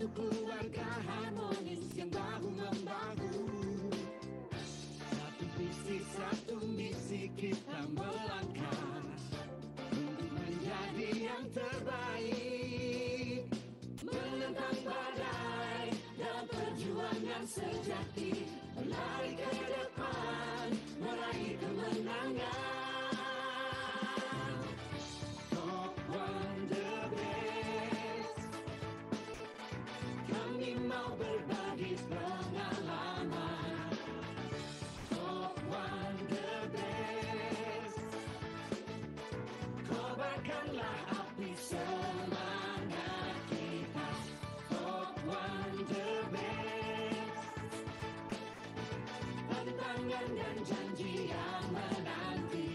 Satu keluarga harmonis yang bahu-membahu. Satu misi kita melangkah untuk menjadi yang terbaik, menentang badai dalam perjuangan sejati, berlari ke depan, meraih kemenangan. Top One the best, kami mau berbagi pengalaman. Top One the best, kobarkanlah api semangat kita. Top One the best, tantangan dan janji yang menanti.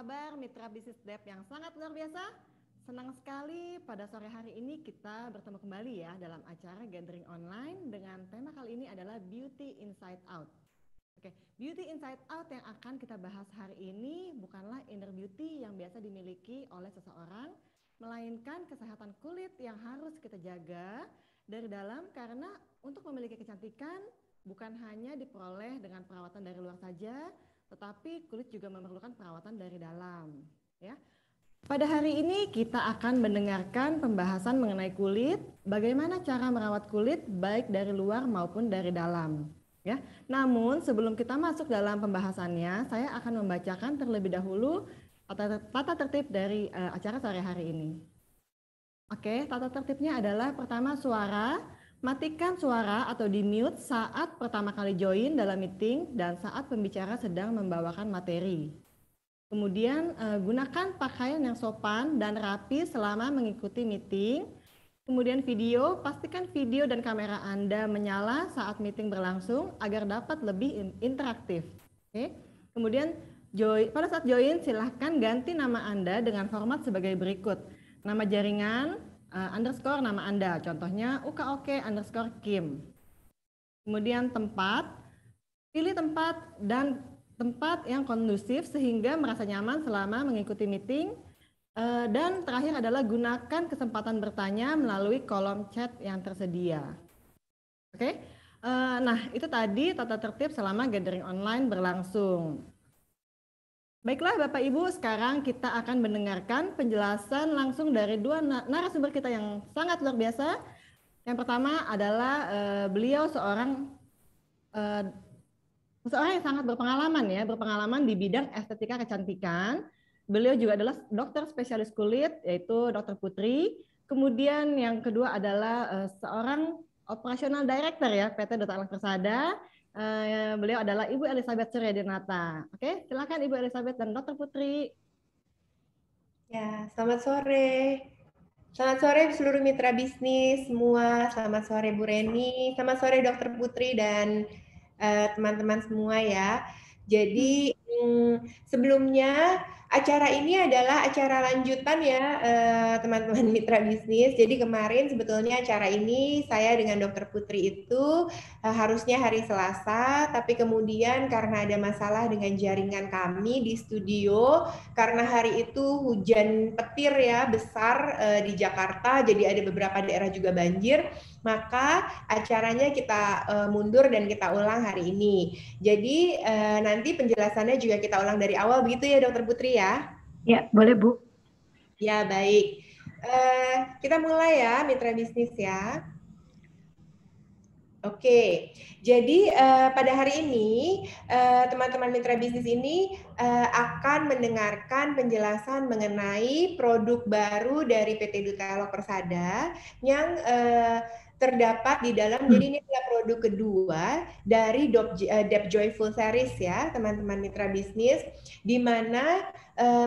kabar Mitra Bisnis Dep yang sangat luar biasa? Senang sekali pada sore hari ini kita bertemu kembali ya dalam acara Gathering Online dengan tema kali ini adalah Beauty Inside Out. Oke, Beauty Inside Out yang akan kita bahas hari ini bukanlah inner beauty yang biasa dimiliki oleh seseorang, melainkan kesehatan kulit yang harus kita jaga dari dalam, karena untuk memiliki kecantikan bukan hanya diperoleh dengan perawatan dari luar saja, tetapi kulit juga memerlukan perawatan dari dalam, ya. Pada hari ini kita akan mendengarkan pembahasan mengenai kulit, bagaimana cara merawat kulit baik dari luar maupun dari dalam, ya. Namun sebelum kita masuk dalam pembahasannya, saya akan membacakan terlebih dahulu tata tertib dari acara sore hari ini. Oke, tata tertibnya adalah pertama suara. Matikan suara atau di-mute saat pertama kali join dalam meeting dan saat pembicara sedang membawakan materi. Kemudian gunakan pakaian yang sopan dan rapi selama mengikuti meeting. Kemudian video, pastikan video dan kamera Anda menyala saat meeting berlangsung agar dapat lebih interaktif. Oke. Kemudian pada saat join silahkan ganti nama Anda dengan format sebagai berikut. Nama jaringan, underscore nama Anda, contohnya UKOK_Kim. Kemudian tempat, pilih tempat dan tempat yang kondusif sehingga merasa nyaman selama mengikuti meeting. Dan terakhir adalah gunakan kesempatan bertanya melalui kolom chat yang tersedia. Oke, nah itu tadi tata tertib selama gathering online berlangsung. Baiklah Bapak Ibu, sekarang kita akan mendengarkan penjelasan langsung dari dua narasumber kita yang sangat luar biasa. Yang pertama adalah beliau seorang yang sangat berpengalaman di bidang estetika kecantikan. Beliau juga adalah dokter spesialis kulit, yaitu Dr. Putri. Kemudian yang kedua adalah seorang operasional director ya PT Dr. Alang Persada. Beliau adalah Ibu Elizabeth Suryadinata. Oke, silakan Ibu Elizabeth dan Dr. Putri. Ya, selamat sore. Selamat sore seluruh mitra bisnis semua. Selamat sore Bu Reni. Selamat sore Dr. Putri dan teman-teman semua ya. Jadi sebelumnya acara ini adalah acara lanjutan ya teman-teman mitra bisnis. Jadi kemarin sebetulnya acara ini saya dengan Dr. Putri itu harusnya hari Selasa, tapi kemudian karena ada masalah dengan jaringan kami di studio, karena hari itu hujan petir ya besar di Jakarta, jadi ada beberapa daerah juga banjir, maka acaranya kita mundur dan kita ulang hari ini. Jadi nanti penjelasannya juga kita ulang dari awal begitu ya Dr. Putri ya? Ya, boleh Bu. Ya, baik. Kita mulai ya mitra bisnis ya. Oke, jadi pada hari ini teman-teman mitra bisnis ini akan mendengarkan penjelasan mengenai produk baru dari PT Duta Elok Persada yang terdapat di dalam, jadi ini adalah produk kedua dari Dep Joyful Series ya teman-teman mitra bisnis, di mana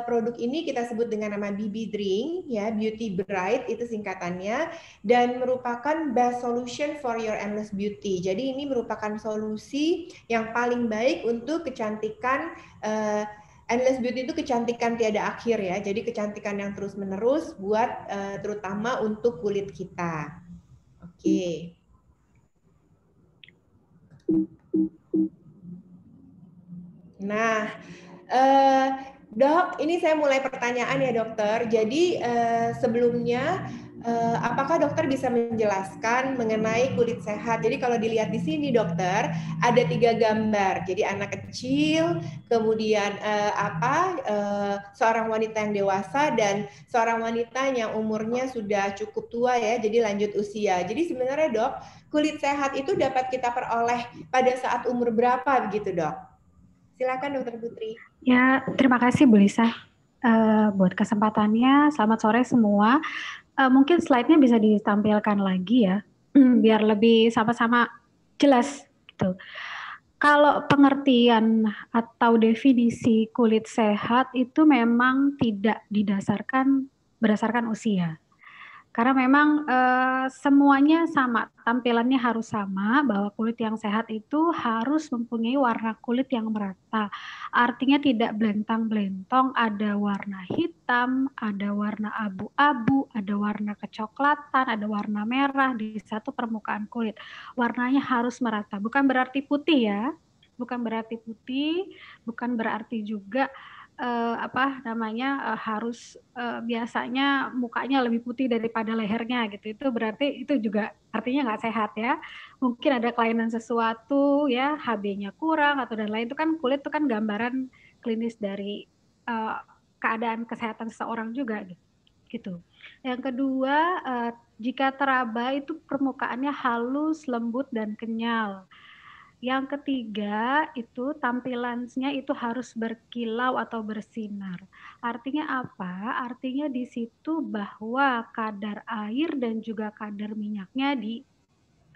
produk ini kita sebut dengan nama BB Drink ya, Beauty Bright itu singkatannya, dan merupakan best solution for your endless beauty. Jadi ini merupakan solusi yang paling baik untuk kecantikan endless beauty, itu kecantikan tiada akhir ya. Jadi kecantikan yang terus menerus buat terutama untuk kulit kita. Oke. Nah, Dok, ini saya mulai pertanyaan ya dokter. Jadi sebelumnya apakah dokter bisa menjelaskan mengenai kulit sehat? Jadi kalau dilihat di sini dokter, ada 3 gambar. Jadi anak kecil, kemudian seorang wanita yang dewasa, dan seorang wanita yang umurnya sudah cukup tua ya, jadi lanjut usia. Jadi sebenarnya dok, kulit sehat itu dapat kita peroleh pada saat umur berapa begitu dok? Silakan Dokter Putri. Ya, terima kasih Bu Lisa buat kesempatannya. Selamat sore semua. Mungkin slide-nya bisa ditampilkan lagi ya, biar lebih sama-sama jelas gitu. Kalau pengertian atau definisi kulit sehat itu memang tidak berdasarkan usia. Karena memang semuanya sama, tampilannya harus sama, bahwa kulit yang sehat itu harus mempunyai warna kulit yang merata. Artinya tidak blentang-blentong, ada warna hitam, ada warna abu-abu, ada warna kecoklatan, ada warna merah di satu permukaan kulit. Warnanya harus merata, bukan berarti putih ya, bukan berarti putih, bukan berarti juga harus biasanya mukanya lebih putih daripada lehernya gitu. Itu berarti itu juga artinya nggak sehat ya. Mungkin ada kelainan sesuatu ya, HB-nya kurang atau dan lain, itu kan kulit itu kan gambaran klinis dari keadaan kesehatan seseorang juga gitu. Yang kedua, jika teraba itu permukaannya halus, lembut dan kenyal. Yang ketiga itu tampilannya itu harus berkilau atau bersinar. Artinya apa? Artinya di situ bahwa kadar air dan juga kadar minyaknya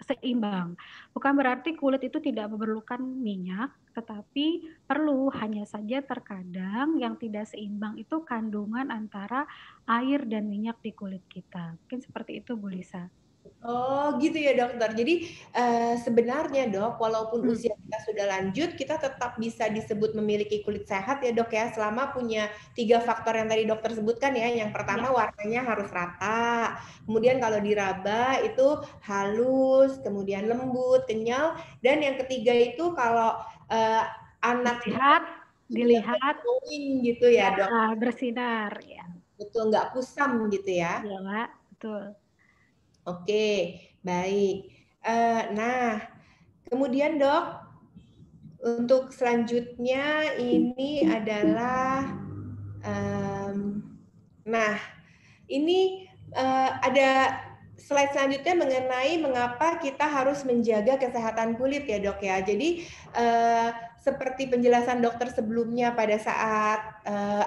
seimbang. Bukan berarti kulit itu tidak memerlukan minyak, tetapi perlu, hanya saja terkadang yang tidak seimbang itu kandungan antara air dan minyak di kulit kita. Mungkin seperti itu Bu Lisa. Oh gitu ya dokter. Jadi sebenarnya dok, walaupun usia kita sudah lanjut, kita tetap bisa disebut memiliki kulit sehat ya dok ya, selama punya 3 faktor yang tadi dokter sebutkan ya. Yang pertama warnanya harus rata, kemudian kalau diraba itu halus, kemudian lembut, kenyal, dan yang ketiga itu kalau anak dilihat glowing gitu ya dok. Bersinar ya. Betul, nggak kusam gitu ya. Iya Mbak, betul. Oke, baik. Nah, kemudian dok, untuk selanjutnya ini adalah, nah ini ada slide selanjutnya mengenai mengapa kita harus menjaga kesehatan kulit ya dok ya. Jadi seperti penjelasan dokter sebelumnya pada saat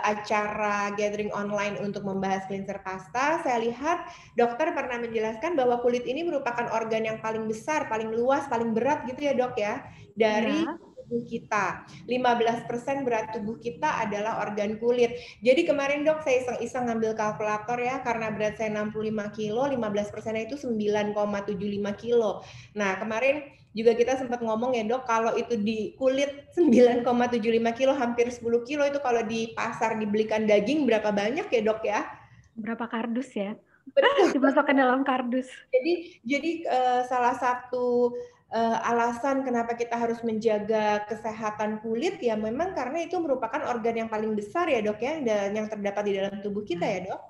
acara gathering online untuk membahas cleanser pasta, saya lihat dokter pernah menjelaskan bahwa kulit ini merupakan organ yang paling besar, paling luas, paling berat gitu ya dok ya, dari tubuh kita. 15% berat tubuh kita adalah organ kulit. Jadi kemarin dok saya iseng-iseng ngambil kalkulator ya, karena berat saya 65 kilo, 15% itu 9,75 kilo. Nah kemarin juga kita sempat ngomong ya dok, kalau itu di kulit 9,75 kilo, hampir 10 kilo, itu kalau di pasar dibelikan daging berapa banyak ya dok ya? Berapa kardus ya? Betul. Dimasukkan dalam kardus. Jadi salah satu alasan kenapa kita harus menjaga kesehatan kulit ya memang karena itu merupakan organ yang paling besar ya dok ya, dan yang terdapat di dalam tubuh kita ya dok.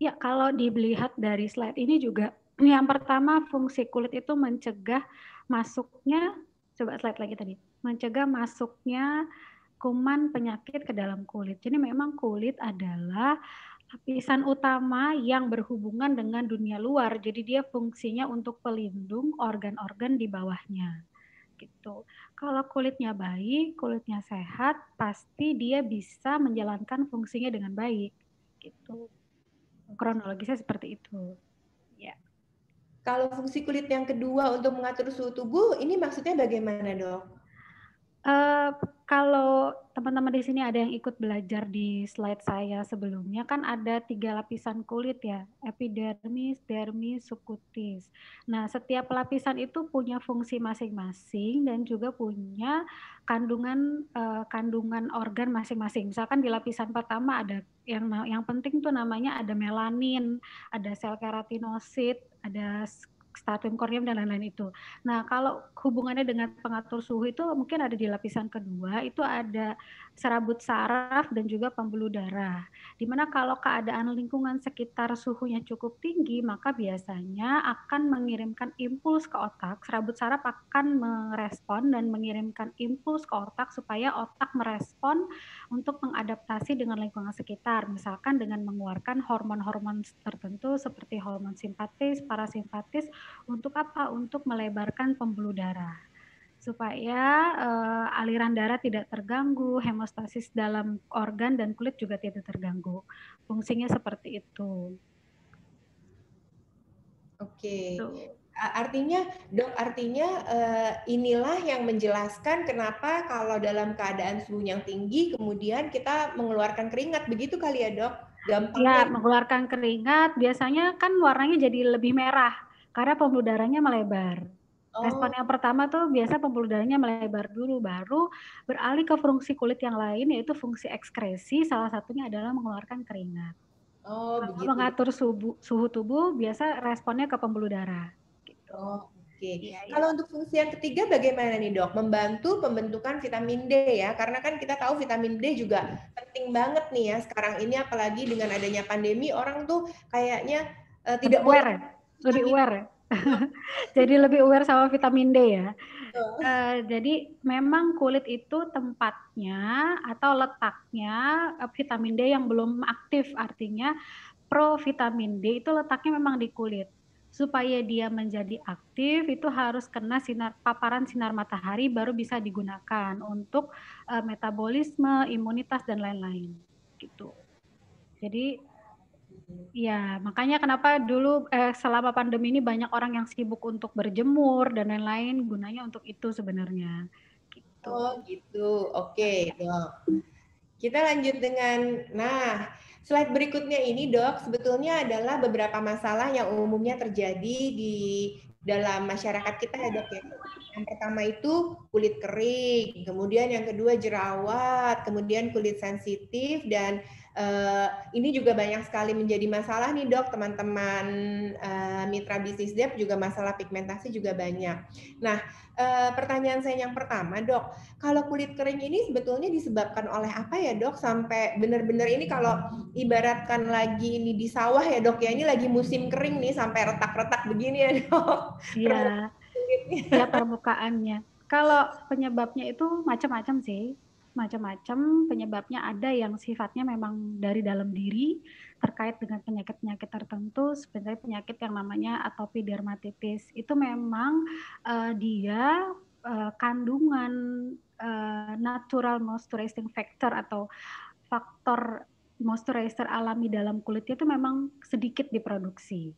Ya kalau dilihat dari slide ini juga, yang pertama fungsi kulit itu mencegah masuknya, coba slide lagi tadi, mencegah masuknya kuman penyakit ke dalam kulit. Jadi memang kulit adalah lapisan utama yang berhubungan dengan dunia luar. Jadi dia fungsinya untuk pelindung organ-organ di bawahnya. Gitu. Kalau kulitnya baik, kulitnya sehat, pasti dia bisa menjalankan fungsinya dengan baik. Gitu. Kronologisnya seperti itu. Ya. Kalau fungsi kulit yang kedua untuk mengatur suhu tubuh, ini maksudnya bagaimana dok? Kalau teman-teman di sini ada yang ikut belajar di slide saya sebelumnya, kan ada 3 lapisan kulit ya, epidermis, dermis, subkutis. Nah, setiap lapisan itu punya fungsi masing-masing dan juga punya kandungan organ masing-masing. Misalkan di lapisan pertama ada yang penting tuh namanya ada melanin, ada sel keratinosit, ada stratum corneum dan lain-lain itu. Nah, kalau hubungannya dengan pengatur suhu itu mungkin ada di lapisan kedua, itu ada serabut saraf dan juga pembuluh darah. Dimana kalau keadaan lingkungan sekitar suhunya cukup tinggi, maka biasanya akan mengirimkan impuls ke otak. Serabut saraf akan merespon dan mengirimkan impuls ke otak supaya otak merespon untuk mengadaptasi dengan lingkungan sekitar. Misalkan dengan mengeluarkan hormon-hormon tertentu seperti hormon simpatis, parasimpatis. Untuk apa? Untuk melebarkan pembuluh darah supaya aliran darah tidak terganggu, hemostasis dalam organ dan kulit juga tidak terganggu. Fungsinya seperti itu. Oke. Artinya dok, inilah yang menjelaskan kenapa kalau dalam keadaan suhu yang tinggi kemudian kita mengeluarkan keringat, begitu kali ya dok? Gampangnya mengeluarkan keringat biasanya kan warnanya jadi lebih merah karena pembuluh darahnya melebar. Respon yang pertama tuh biasa pembuluh darahnya melebar dulu, baru beralih ke fungsi kulit yang lain yaitu fungsi ekskresi, salah satunya adalah mengeluarkan keringat. Kalau begitu. mengatur suhu tubuh biasa responnya ke pembuluh darah. Gitu. Oke. Iya. Kalau untuk fungsi yang ketiga bagaimana nih dok? Membantu pembentukan vitamin D ya, karena kan kita tahu vitamin D juga penting banget nih ya sekarang ini, apalagi dengan adanya pandemi orang tuh kayaknya tidak aware ya? Lebih aware ya? Jadi lebih aware sama vitamin D ya. Jadi memang kulit itu tempatnya atau letaknya vitamin D yang belum aktif, artinya provitamin D itu letaknya memang di kulit. Supaya dia menjadi aktif itu harus kena paparan sinar matahari baru bisa digunakan untuk metabolisme, imunitas dan lain-lain gitu. Jadi ya makanya kenapa dulu selama pandemi ini banyak orang yang sibuk untuk berjemur dan lain-lain, gunanya untuk itu sebenarnya. Gitu. Oh gitu, oke dok. Kita lanjut dengan, slide berikutnya ini dok, sebetulnya adalah beberapa masalah yang umumnya terjadi di dalam masyarakat kita ya dok ya. Yang pertama itu kulit kering, kemudian yang kedua jerawat, kemudian kulit sensitif, dan ini juga banyak sekali menjadi masalah nih dok, teman-teman mitra bisnis Dep juga masalah pigmentasi juga banyak. Nah, pertanyaan saya yang pertama dok, kalau kulit kering ini sebetulnya disebabkan oleh apa ya dok, sampai benar-benar ini kalau ibaratkan lagi ini di sawah ya dok ya, ini lagi musim kering nih sampai retak-retak begini ya dok. Iya, ya permukaannya. Kalau penyebabnya itu macam-macam sih, macam-macam penyebabnya. Ada yang sifatnya memang dari dalam diri terkait dengan penyakit-penyakit tertentu, seperti penyakit yang namanya atopi dermatitis. Itu memang dia kandungan natural moisturizing factor atau faktor moisturizer alami dalam kulitnya itu memang sedikit diproduksi.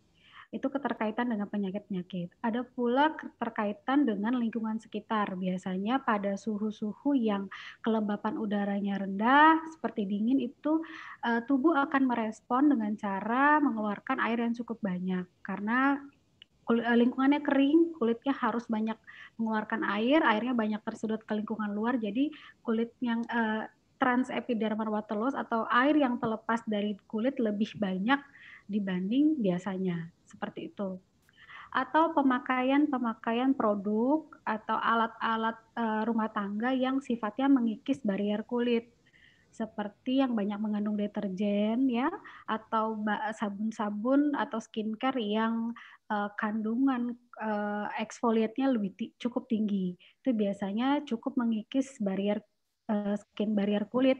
Itu keterkaitan dengan penyakit-penyakit. Ada pula keterkaitan dengan lingkungan sekitar. Biasanya pada suhu-suhu yang kelembapan udaranya rendah, seperti dingin, itu tubuh akan merespon dengan cara mengeluarkan air yang cukup banyak. Karena lingkungannya kering, kulitnya harus banyak mengeluarkan air, airnya banyak tersedot ke lingkungan luar, jadi kulit yang transepidermal water loss atau air yang terlepas dari kulit lebih banyak dibanding biasanya, seperti itu. Atau pemakaian produk atau alat-alat rumah tangga yang sifatnya mengikis barrier kulit, seperti yang banyak mengandung deterjen ya, atau sabun-sabun atau skincare yang kandungan eksfoliatnya cukup tinggi. Itu biasanya cukup mengikis skin barrier kulit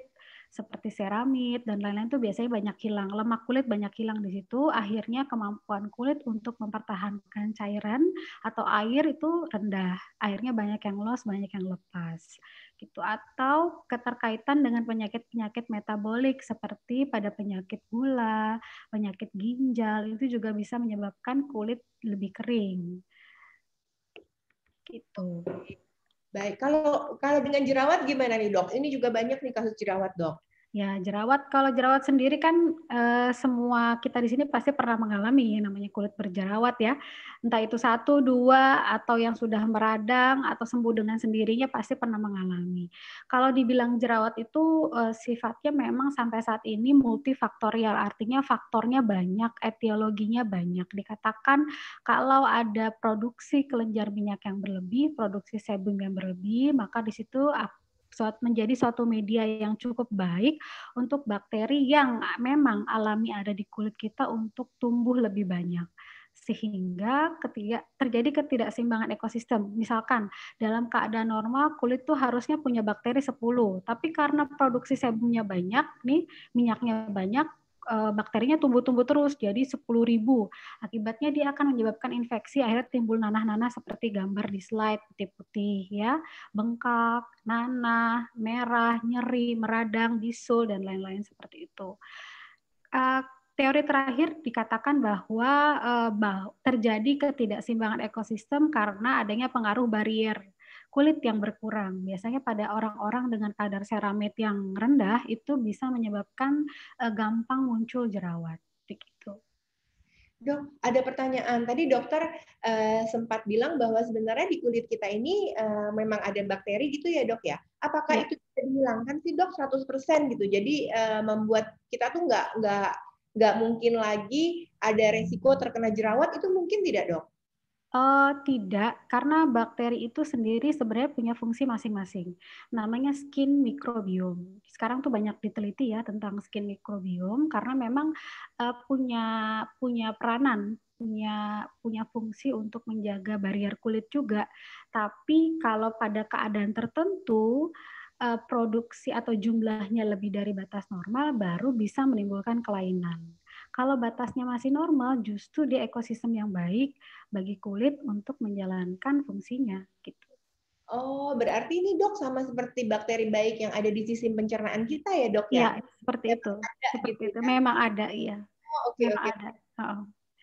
seperti seramid dan lain-lain, itu biasanya banyak hilang, lemak kulit banyak hilang di situ, akhirnya kemampuan kulit untuk mempertahankan cairan atau air itu rendah, airnya banyak yang loss, banyak yang lepas gitu. Atau keterkaitan dengan penyakit-penyakit metabolik seperti pada penyakit gula, penyakit ginjal, itu juga bisa menyebabkan kulit lebih kering gitu. Baik, kalau dengan jerawat gimana nih dok? Ini juga banyak nih kasus jerawat dok. Ya, jerawat, kalau jerawat sendiri kan semua kita di sini pasti pernah mengalami yang namanya kulit berjerawat ya. Entah itu 1, 2, atau yang sudah meradang atau sembuh dengan sendirinya pasti pernah mengalami. Kalau dibilang jerawat itu sifatnya memang sampai saat ini multifaktorial, artinya faktornya banyak, etiologinya banyak. Dikatakan kalau ada produksi kelenjar minyak yang berlebih, produksi sebum yang berlebih, maka di situ menjadi suatu media yang cukup baik untuk bakteri yang memang alami ada di kulit kita untuk tumbuh lebih banyak. Sehingga terjadi ketidakseimbangan ekosistem. Misalkan dalam keadaan normal kulit tuh harusnya punya bakteri 10, tapi karena produksi sebumnya banyak nih, minyaknya banyak, bakterinya tumbuh-tumbuh terus jadi 10.000. Akibatnya dia akan menyebabkan infeksi, akhirnya timbul nanah-nanah seperti gambar di slide, putih-putih ya, bengkak, nanah, merah, nyeri, meradang, bisul dan lain-lain seperti itu. Teori terakhir dikatakan bahwa terjadi ketidakseimbangan ekosistem karena adanya pengaruh barier kulit yang berkurang. Biasanya pada orang-orang dengan kadar ceramide yang rendah itu bisa menyebabkan gampang muncul jerawat. Gitu. Dok, ada pertanyaan. Tadi dokter sempat bilang bahwa sebenarnya di kulit kita ini memang ada bakteri gitu ya dok ya? Apakah Ya. itu bisa dihilangkan sih dok 100% gitu? Jadi membuat kita tuh nggak mungkin lagi ada resiko terkena jerawat, itu mungkin tidak dok? Tidak, karena bakteri itu sendiri sebenarnya punya fungsi masing-masing. Namanya skin microbiome. Sekarang tuh banyak diteliti ya tentang skin microbiome karena memang punya peranan, punya fungsi untuk menjaga barrier kulit juga. Tapi kalau pada keadaan tertentu produksi atau jumlahnya lebih dari batas normal baru bisa menimbulkan kelainan. Kalau batasnya masih normal, justru di ekosistem yang baik bagi kulit untuk menjalankan fungsinya gitu. Oh, berarti ini dok sama seperti bakteri baik yang ada di sistem pencernaan kita ya dok ya? Iya, seperti itu. Ada Seperti gitu itu. ya? Memang ada, iya. Oh, oke Memang oke. ada. Oh.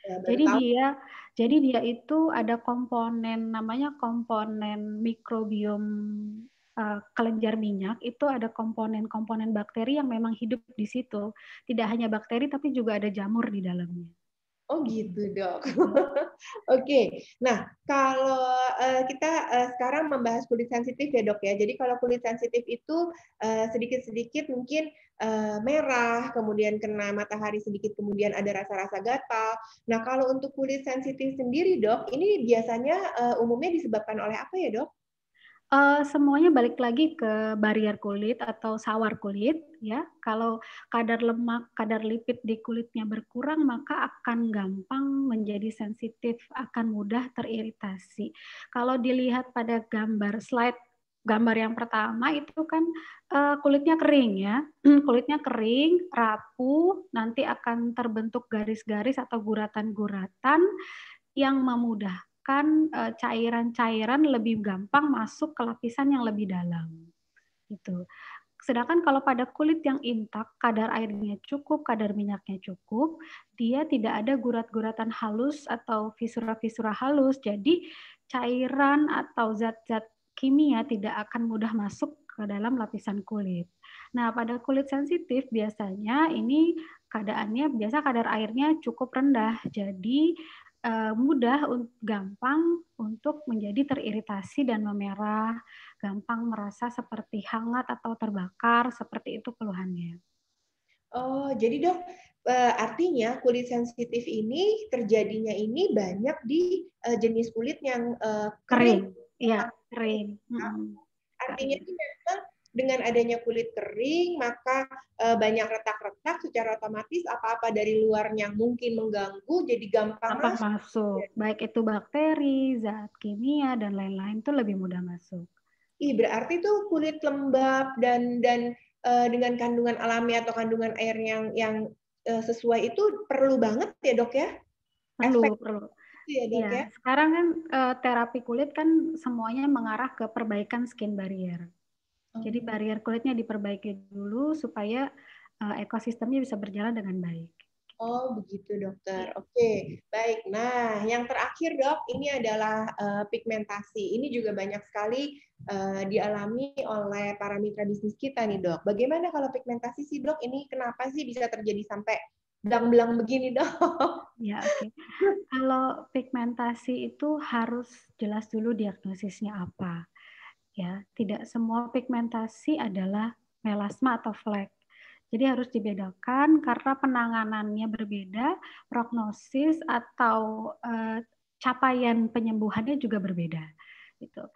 Ya, baru Jadi tahu. dia itu ada komponen namanya komponen mikrobiom kelenjar minyak, itu ada komponen-komponen bakteri yang memang hidup di situ. Tidak hanya bakteri tapi juga ada jamur di dalamnya. Oh gitu dok. Oke. Nah kalau kita sekarang membahas kulit sensitif ya dok ya. Jadi kalau kulit sensitif itu sedikit-sedikit mungkin merah, kemudian kena matahari sedikit, kemudian ada rasa-rasa gatal. Nah kalau untuk kulit sensitif sendiri dok, ini biasanya umumnya disebabkan oleh apa ya dok? Semuanya balik lagi ke barrier kulit atau sawar kulit ya. Kalau kadar lemak, kadar lipid di kulitnya berkurang maka akan gampang menjadi sensitif, akan mudah teriritasi. Kalau dilihat pada gambar yang pertama itu kan kulitnya kering ya. Kulitnya kering, rapuh, nanti akan terbentuk garis-garis atau guratan-guratan yang memudahkan cairan-cairan lebih gampang masuk ke lapisan yang lebih dalam. Gitu. Sedangkan kalau pada kulit yang intak, kadar airnya cukup, kadar minyaknya cukup, dia tidak ada gurat-guratan halus atau fisura-fisura halus, jadi cairan atau zat-zat kimia tidak akan mudah masuk ke dalam lapisan kulit. Nah, pada kulit sensitif biasanya ini biasa kadar airnya cukup rendah, jadi mudah, gampang untuk menjadi teriritasi dan memerah, gampang merasa seperti hangat atau terbakar, seperti itu keluhannya. Oh, jadi dok, artinya kulit sensitif ini terjadinya ini banyak di jenis kulit yang kering. Iya, kering. Artinya Kering. ini memang dengan adanya kulit kering, maka banyak retak-retak, secara otomatis apa-apa dari luar yang mungkin mengganggu jadi gampang masuk. Baik itu bakteri, zat kimia, dan lain-lain itu lebih mudah masuk. Berarti tuh kulit lembab dan dengan kandungan alami atau kandungan air yang sesuai itu perlu banget ya dok ya? Perlu. Ya, dok, ya? Sekarang kan terapi kulit kan semuanya mengarah ke perbaikan skin barrier. Jadi barrier kulitnya diperbaiki dulu supaya ekosistemnya bisa berjalan dengan baik. Oh, begitu dokter. Oke, baik. Nah, yang terakhir dok, ini adalah pigmentasi. Ini juga banyak sekali dialami oleh para mitra bisnis kita nih dok. Bagaimana kalau pigmentasi sih dok? Ini kenapa sih bisa terjadi sampai belang-belang begini dok? Ya, oke. Kalau pigmentasi itu harus jelas dulu diagnosisnya apa. Ya, tidak semua pigmentasi adalah melasma atau flek. Jadi harus dibedakan karena penanganannya berbeda, prognosis atau capaian penyembuhannya juga berbeda. Gitu.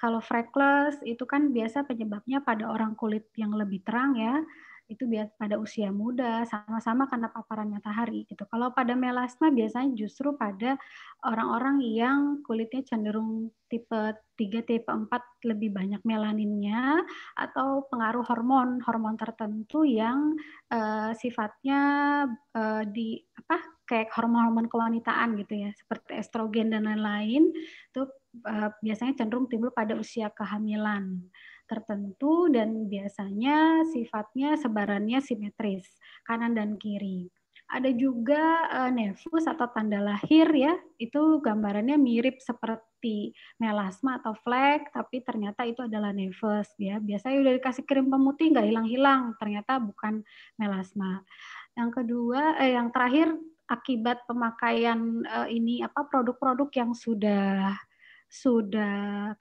Kalau freckles itu kan biasa penyebabnya pada orang kulit yang lebih terang ya, itu biasa pada usia muda, sama-sama karena paparan matahari gitu. Kalau pada melasma biasanya justru pada orang-orang yang kulitnya cenderung tipe 3, tipe 4 lebih banyak melaninnya, atau pengaruh hormon tertentu yang sifatnya kayak hormon-hormon kewanitaan gitu ya, seperti estrogen dan lain-lain, itu biasanya cenderung timbul pada usia kehamilan tertentu dan biasanya sifatnya sebarannya simetris, kanan dan kiri. Ada juga nevus atau tanda lahir ya, itu gambarannya mirip seperti melasma atau flek, tapi ternyata itu adalah nevus ya. Biasanya udah dikasih krim pemutih nggak hilang-hilang, ternyata bukan melasma. Yang terakhir akibat pemakaian ini produk-produk yang sudah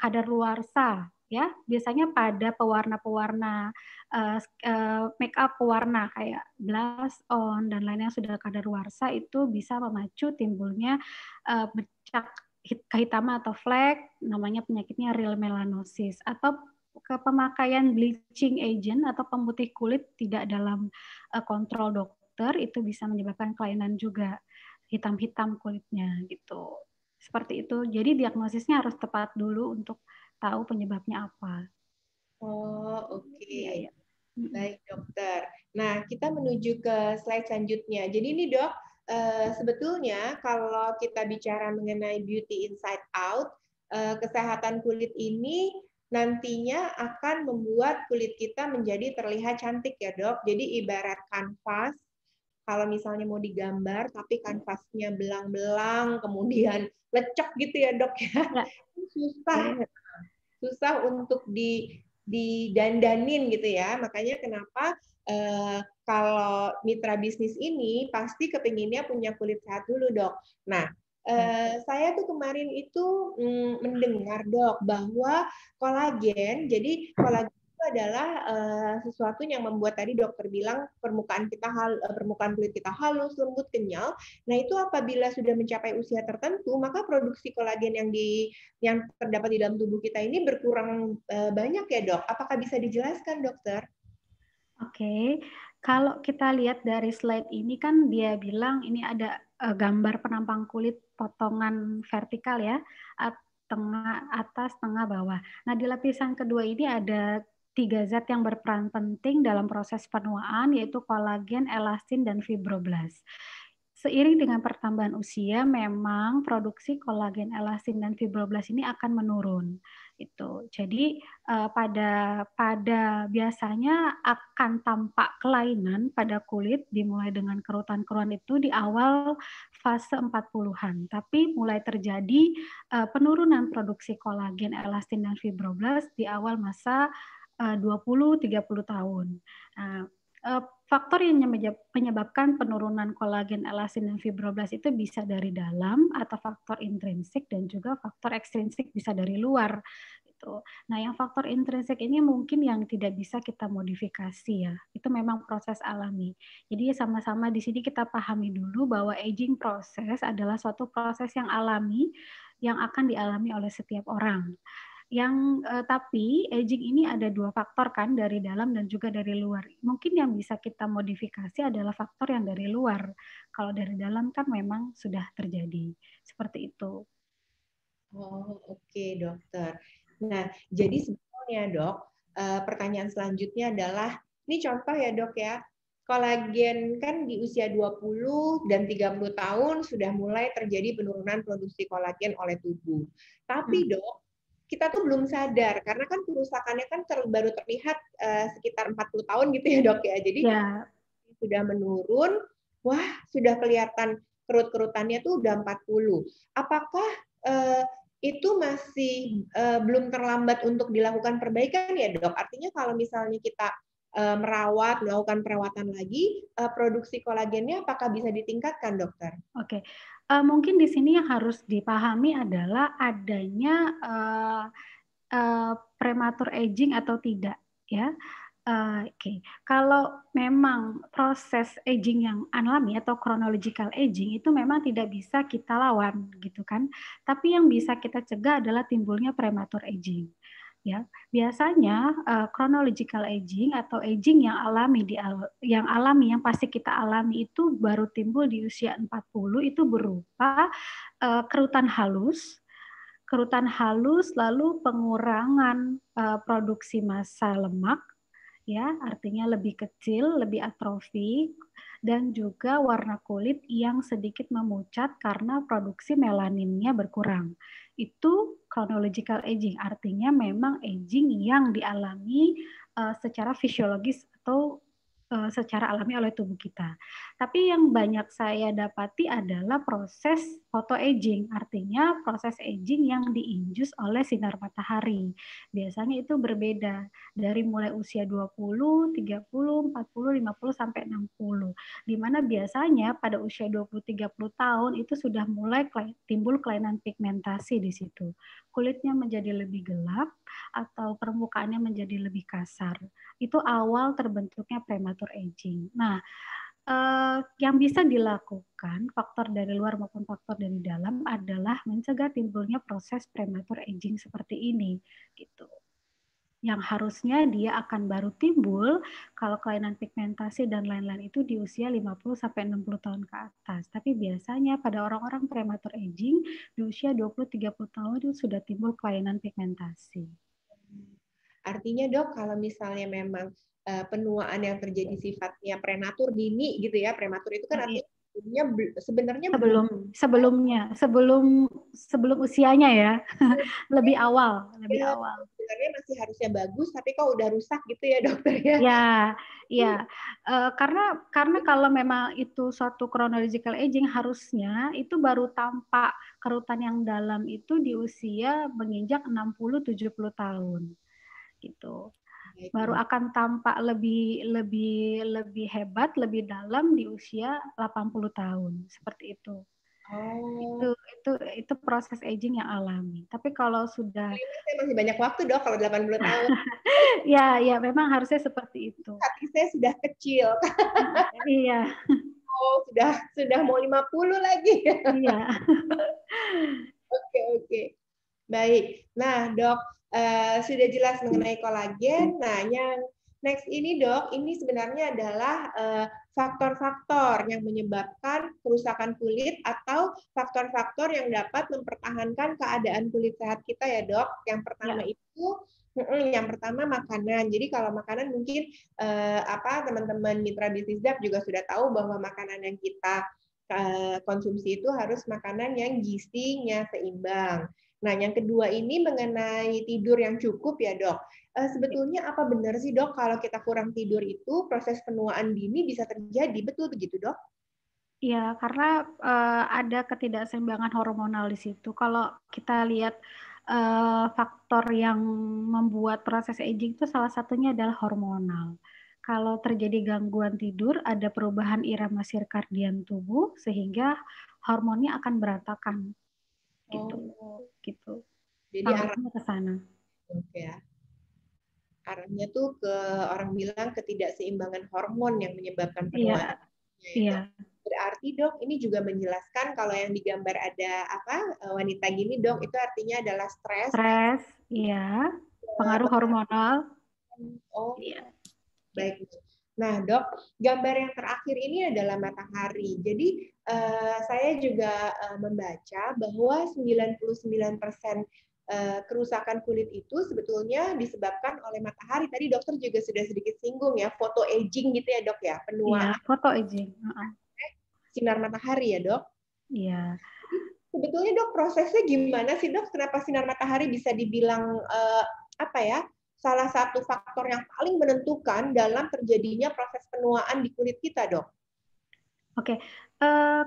kadaluarsa ya, biasanya pada pewarna-pewarna make up pewarna kayak blush on dan lain yang sudah kadaluarsa itu bisa memacu timbulnya bercak kehitaman atau flek, namanya penyakitnya real melanosis, atau pemakaian bleaching agent atau pemutih kulit tidak dalam kontrol dokter itu bisa menyebabkan kelainan juga, hitam-hitam kulitnya gitu. Seperti itu. Jadi diagnosisnya harus tepat dulu untuk tahu penyebabnya apa. Oh, oke. Iya, iya. Baik, dokter. Nah, kita menuju ke slide selanjutnya. Jadi ini, Dok, sebetulnya kalau kita bicara mengenai beauty inside out, kesehatan kulit ini nantinya akan membuat kulit kita menjadi terlihat cantik ya, Dok. Jadi ibarat kanvas, kalau misalnya mau digambar, tapi kanvasnya belang-belang, kemudian lecek gitu ya, Dok ya. Ya. Susah untuk didandanin gitu ya. Makanya kenapa kalau mitra bisnis ini pasti kepinginnya punya kulit sehat dulu, Dok. Nah, saya tuh kemarin itu mendengar, Dok, bahwa kolagen, jadi kolagen itu adalah sesuatu yang membuat tadi dokter bilang permukaan kulit kita halus, lembut, kenyal. Nah, itu apabila sudah mencapai usia tertentu, maka produksi kolagen yang terdapat di dalam tubuh kita ini berkurang banyak ya, Dok. Apakah bisa dijelaskan, dokter? Oke, kalau kita lihat dari slide ini kan dia bilang ini ada gambar penampang kulit potongan vertikal ya, tengah atas, tengah bawah. Nah, di lapisan kedua ini ada 3 zat yang berperan penting dalam proses penuaan, yaitu kolagen, elastin, dan fibroblast. Seiring dengan pertambahan usia, memang produksi kolagen, elastin, dan fibroblast ini akan menurun. Itu. Jadi pada biasanya akan tampak kelainan pada kulit dimulai dengan kerutan-kerutan itu di awal fase 40-an. Tapi mulai terjadi penurunan produksi kolagen, elastin, dan fibroblast di awal masa 20-30 tahun. Nah, faktor yang menyebabkan penurunan kolagen, elastin, dan fibroblast itu bisa dari dalam atau faktor intrinsik dan juga faktor ekstrinsik bisa dari luar. Gitu. Nah, yang faktor intrinsik ini mungkin yang tidak bisa kita modifikasi ya. Itu memang proses alami. Jadi sama-sama di sini kita pahami dulu bahwa aging proses adalah suatu proses yang alami yang akan dialami oleh setiap orang. Tapi aging ini ada 2 faktor kan, dari dalam dan juga dari luar. Mungkin yang bisa kita modifikasi adalah faktor yang dari luar. Kalau dari dalam kan memang sudah terjadi. Seperti itu. Oh, oke, dokter. Nah, jadi sebetulnya, Dok, pertanyaan selanjutnya adalah, ini contoh ya, Dok ya, kolagen kan di usia 20 dan 30 tahun sudah mulai terjadi penurunan produksi kolagen oleh tubuh. Tapi, Dok, kita tuh belum sadar karena kan kerusakannya kan baru terlihat sekitar 40 tahun gitu ya, Dok ya. Jadi sudah menurun, wah sudah kelihatan kerut-kerutannya tuh udah 40. Apakah itu masih belum terlambat untuk dilakukan perbaikan ya, Dok? Artinya kalau misalnya kita melakukan perawatan lagi, produksi kolagennya apakah bisa ditingkatkan, dokter? Oke. Mungkin di sini yang harus dipahami adalah adanya prematur aging atau tidak ya. Oke. Kalau memang proses aging yang alami atau chronological aging itu memang tidak bisa kita lawan gitu kan. Tapi yang bisa kita cegah adalah timbulnya prematur aging. Ya, biasanya chronological aging atau aging yang alami yang pasti kita alami itu baru timbul di usia 40, itu berupa kerutan halus lalu pengurangan produksi massa lemak ya, artinya lebih kecil, lebih atrofi, dan juga warna kulit yang sedikit memucat karena produksi melaninnya berkurang. Itu chronological aging, artinya memang aging yang dialami secara fisiologis atau secara alami oleh tubuh kita. Tapi yang banyak saya dapati adalah proses photoaging, artinya proses aging yang diinjus oleh sinar matahari. Biasanya itu berbeda dari mulai usia 20, 30, 40, 50 sampai 60. Di mana biasanya pada usia 20-30 tahun itu sudah mulai timbul kelainan pigmentasi di situ. Kulitnya menjadi lebih gelap atau permukaannya menjadi lebih kasar. Itu awal terbentuknya premature aging. Nah, yang bisa dilakukan faktor dari luar maupun faktor dari dalam adalah mencegah timbulnya proses premature aging seperti ini, gitu. Yang harusnya dia akan baru timbul kalau kelainan pigmentasi dan lain-lain itu di usia 50-60 tahun ke atas. Tapi biasanya pada orang-orang premature aging di usia 20-30 tahun itu sudah timbul kelainan pigmentasi. Artinya dok, kalau misalnya memang penuaan yang terjadi sifatnya prematur dini gitu ya, prematur itu kan artinya sebenarnya sebelum usianya ya, lebih awal. Sebenarnya masih harusnya bagus, tapi kok udah rusak gitu ya dokter ya? Ya, karena kalau memang itu suatu chronological aging harusnya itu baru tampak kerutan yang dalam itu di usia menginjak 60-70 tahun. Gitu. Baru akan tampak lebih hebat, lebih dalam di usia 80 tahun. Seperti itu. Itu proses aging yang alami. Tapi kalau sudah masih banyak waktu dok kalau 80 tahun. ya memang harusnya seperti itu. Hati saya sudah kecil. Iya. Oh, sudah mau 50 lagi. Iya. Oke. Baik. Nah, dok, sudah jelas mengenai kolagen. Nah, yang next ini dok, ini sebenarnya adalah faktor-faktor yang menyebabkan kerusakan kulit atau faktor-faktor yang dapat mempertahankan keadaan kulit sehat kita ya dok. Yang pertama itu, yang pertama makanan. Jadi kalau makanan mungkin teman-teman mitra bisnis DAP juga sudah tahu bahwa makanan yang kita konsumsi itu harus makanan yang gizinya seimbang. Nah, yang kedua ini mengenai tidur yang cukup ya dok. Sebetulnya apa benar sih dok kalau kita kurang tidur itu proses penuaan dini bisa terjadi, betul begitu dok? Ya, karena ada ketidakseimbangan hormonal di situ. Kalau kita lihat faktor yang membuat proses aging itu salah satunya adalah hormonal. Kalau terjadi gangguan tidur, ada perubahan irama sirkadian tubuh sehingga hormonnya akan berantakan. Gitu. Jadi arahnya ke sana. Ya. Arahnya tuh ke orang bilang ketidakseimbangan hormon yang menyebabkan penuaan. Iya. Berarti dok, ini juga menjelaskan kalau yang digambar ada wanita gini dok, itu artinya adalah stres. Stres, iya. Pengaruh hormonal. Oh, iya. Baik. Nah, dok, gambar yang terakhir ini adalah matahari. Jadi, saya juga membaca bahwa 99% kerusakan kulit itu sebetulnya disebabkan oleh matahari. Tadi dokter juga sudah sedikit singgung ya, photo aging gitu ya, dok ya, penuaan. Iya, photo aging. Sinar matahari ya, dok? Iya. Sebetulnya, dok, prosesnya gimana sih, dok? Kenapa sinar matahari bisa dibilang salah satu faktor yang paling menentukan dalam terjadinya proses penuaan di kulit kita, dok? Oke,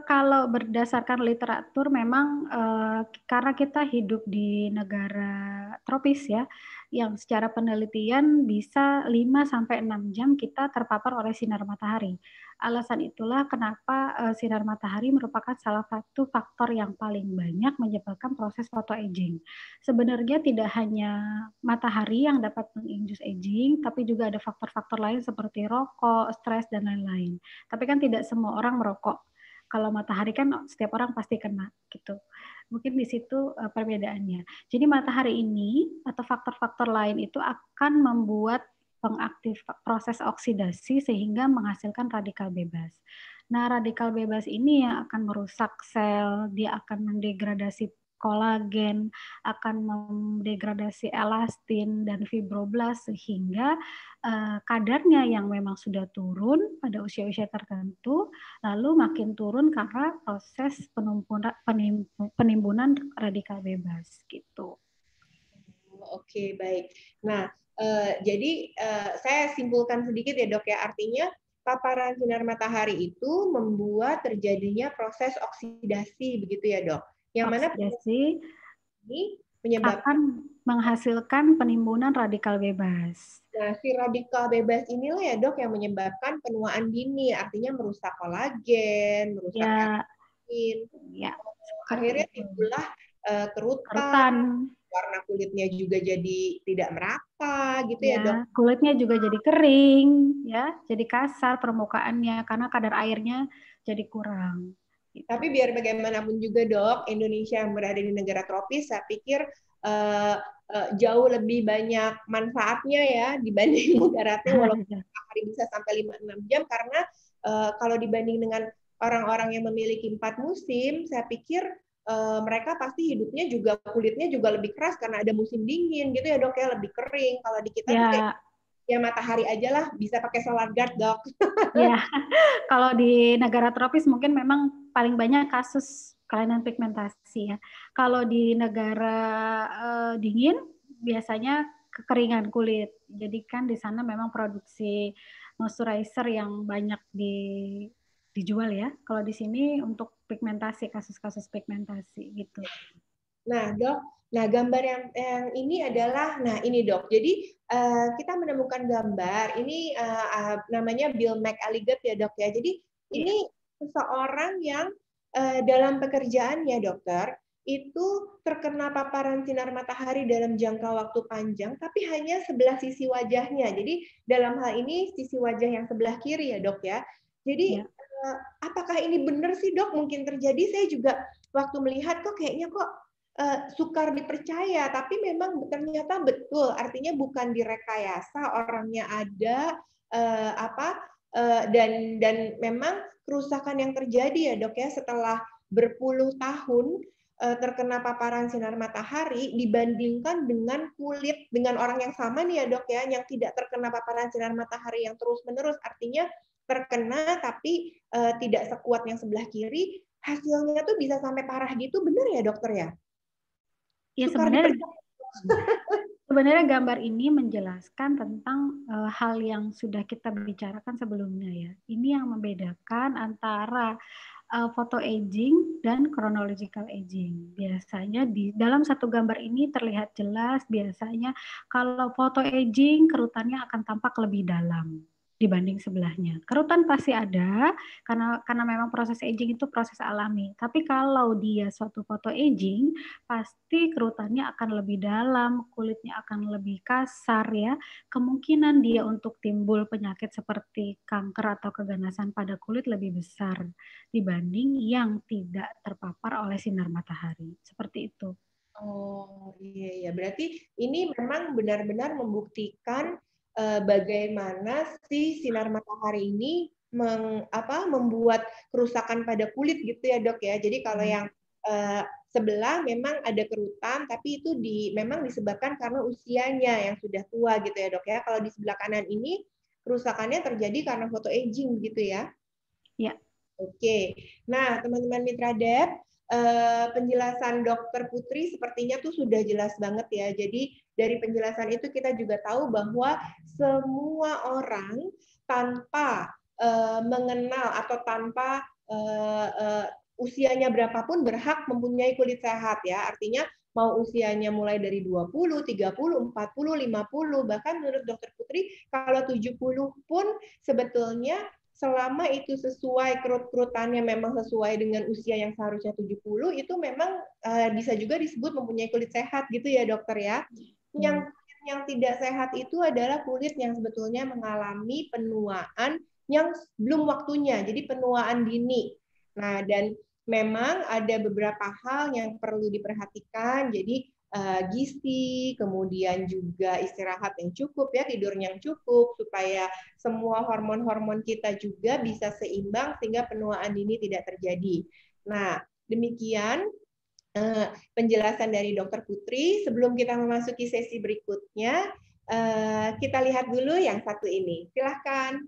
kalau berdasarkan literatur memang karena kita hidup di negara tropis ya, yang secara penelitian bisa 5-6 jam kita terpapar oleh sinar matahari. Alasan itulah kenapa sinar matahari merupakan salah satu faktor yang paling banyak menyebabkan proses photoaging. Sebenarnya tidak hanya matahari yang dapat menginduce aging, tapi juga ada faktor-faktor lain seperti rokok, stres, dan lain-lain. Tapi kan tidak semua orang merokok. Kalau matahari kan setiap orang pasti kena gitu. Mungkin di situ perbedaannya. Jadi matahari ini atau faktor-faktor lain itu akan membuat pengaktif proses oksidasi sehingga menghasilkan radikal bebas. Nah, radikal bebas ini yang akan merusak sel, dia akan mendegradasi kolagen, akan mendegradasi elastin dan fibroblast sehingga kadarnya yang memang sudah turun pada usia-usia tertentu, lalu makin turun karena proses penimbunan radikal bebas gitu. Oke, baik. Nah, jadi saya simpulkan sedikit ya dok ya, artinya paparan sinar matahari itu membuat terjadinya proses oksidasi, begitu ya dok? Yang mana Oksidasi ini menyebabkan akan menghasilkan penimbunan radikal bebas. Nah, si radikal bebas inilah ya dok yang menyebabkan penuaan dini, artinya merusak kolagen, merusak Ya, elastin. ya. Akhirnya Seperti itu. timbullah kerutan, Kerutan, warna kulitnya juga jadi tidak merata, gitu ya dok. ya. Kulitnya juga jadi kering, ya, jadi kasar permukaannya karena kadar airnya jadi kurang. Gitu. Tapi biar bagaimanapun juga dok, Indonesia yang berada di negara tropis, saya pikir jauh lebih banyak manfaatnya ya dibanding mudaratnya, walaupun hari bisa sampai 5-6 jam, karena kalau dibanding dengan orang-orang yang memiliki 4 musim, saya pikir mereka pasti hidupnya juga, kulitnya juga lebih keras karena ada musim dingin gitu ya dok ya, lebih kering. Kalau di kita tuh Ya, kayak ya matahari aja lah, bisa pakai solar guard dok. ya. Kalau di negara tropis mungkin memang paling banyak kasus kelainan pigmentasi ya. Kalau di negara dingin biasanya kekeringan kulit. Jadi kan di sana memang produksi moisturizer yang banyak dijual ya. Kalau di sini untuk pigmentasi, kasus-kasus pigmentasi gitu. Nah, dok, nah gambar yang ini adalah, nah ini dok. Jadi kita menemukan gambar ini namanya Bill McElligott ya dok ya. Jadi ini seseorang yang dalam pekerjaannya dokter itu terkena paparan sinar matahari dalam jangka waktu panjang, tapi hanya sebelah sisi wajahnya. Jadi dalam hal ini sisi wajah yang sebelah kiri ya dok ya. Jadi apakah ini benar sih dok? Mungkin terjadi. Saya juga waktu melihat kok kayaknya kok sukar dipercaya, tapi memang ternyata betul. Artinya bukan direkayasa, orangnya ada dan memang kerusakan yang terjadi ya dok ya setelah berpuluh tahun terkena paparan sinar matahari dibandingkan dengan kulit dengan orang yang sama nih ya dok ya, yang tidak terkena paparan sinar matahari yang terus-menerus, artinya terkena tapi tidak sekuat yang sebelah kiri, hasilnya tuh bisa sampai parah gitu, benar ya dokter ya? Ya sebenarnya gambar ini menjelaskan tentang hal yang sudah kita bicarakan sebelumnya ya. Ini yang membedakan antara photo aging dan chronological aging. Biasanya di dalam satu gambar ini terlihat jelas biasanya kalau photo aging kerutannya akan tampak lebih dalam dibanding sebelahnya. Kerutan pasti ada karena memang proses aging itu proses alami. Tapi kalau dia suatu photo aging, pasti kerutannya akan lebih dalam, kulitnya akan lebih kasar ya. Kemungkinan dia untuk timbul penyakit seperti kanker atau keganasan pada kulit lebih besar dibanding yang tidak terpapar oleh sinar matahari. Seperti itu. Oh iya, berarti ini memang benar-benar membuktikan bagaimana si sinar matahari ini membuat kerusakan pada kulit gitu ya dok ya. Jadi kalau yang sebelah memang ada kerutan, tapi itu memang disebabkan karena usianya yang sudah tua gitu ya dok ya. Kalau di sebelah kanan ini kerusakannya terjadi karena photo aging gitu ya. Ya. Oke, nah teman-teman Mitra Dep, penjelasan Dokter Putri sepertinya tuh sudah jelas banget ya. Jadi dari penjelasan itu kita juga tahu bahwa semua orang tanpa mengenal atau tanpa usianya berapapun berhak mempunyai kulit sehat ya. Artinya mau usianya mulai dari 20, 30, 40, 50, bahkan menurut Dokter Putri kalau 70 pun sebetulnya selama itu sesuai kerut-kerutannya memang sesuai dengan usia yang seharusnya 70, itu memang bisa juga disebut mempunyai kulit sehat gitu ya dokter ya. Yang tidak sehat itu adalah kulit yang sebetulnya mengalami penuaan yang belum waktunya, jadi penuaan dini. Nah, dan memang ada beberapa hal yang perlu diperhatikan, jadi gizi, kemudian juga istirahat yang cukup ya, tidur yang cukup supaya semua hormon-hormon kita juga bisa seimbang sehingga penuaan dini tidak terjadi. Nah, demikian penjelasan dari Dokter Putri. Sebelum kita memasuki sesi berikutnya, kita lihat dulu yang satu ini. Silahkan.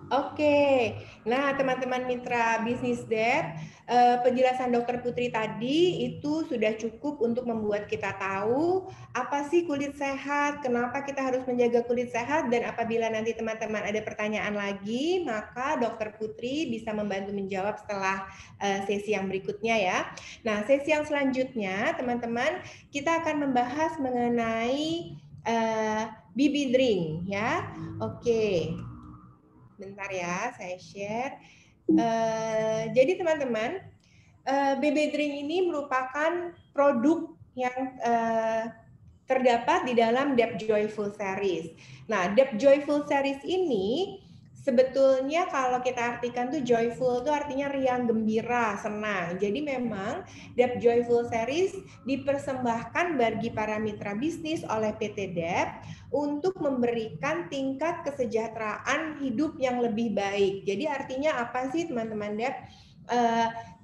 Oke, nah teman-teman mitra bisnis Dep, penjelasan Dokter Putri tadi itu sudah cukup untuk membuat kita tahu apa sih kulit sehat, kenapa kita harus menjaga kulit sehat, dan apabila nanti teman-teman ada pertanyaan lagi, maka Dokter Putri bisa membantu menjawab setelah sesi yang berikutnya ya. Nah, sesi yang selanjutnya teman-teman kita akan membahas mengenai BB Drink ya. Oke. Bentar ya, saya share. Jadi teman-teman, BB Drink ini merupakan produk yang terdapat di dalam Dep Joyful Series. Nah, Dep Joyful Series ini sebetulnya kalau kita artikan tuh joyful itu artinya riang, gembira, senang. Jadi memang Dep Joyful Series dipersembahkan bagi para mitra bisnis oleh PT Dep untuk memberikan tingkat kesejahteraan hidup yang lebih baik. Jadi artinya apa sih teman-teman Dep?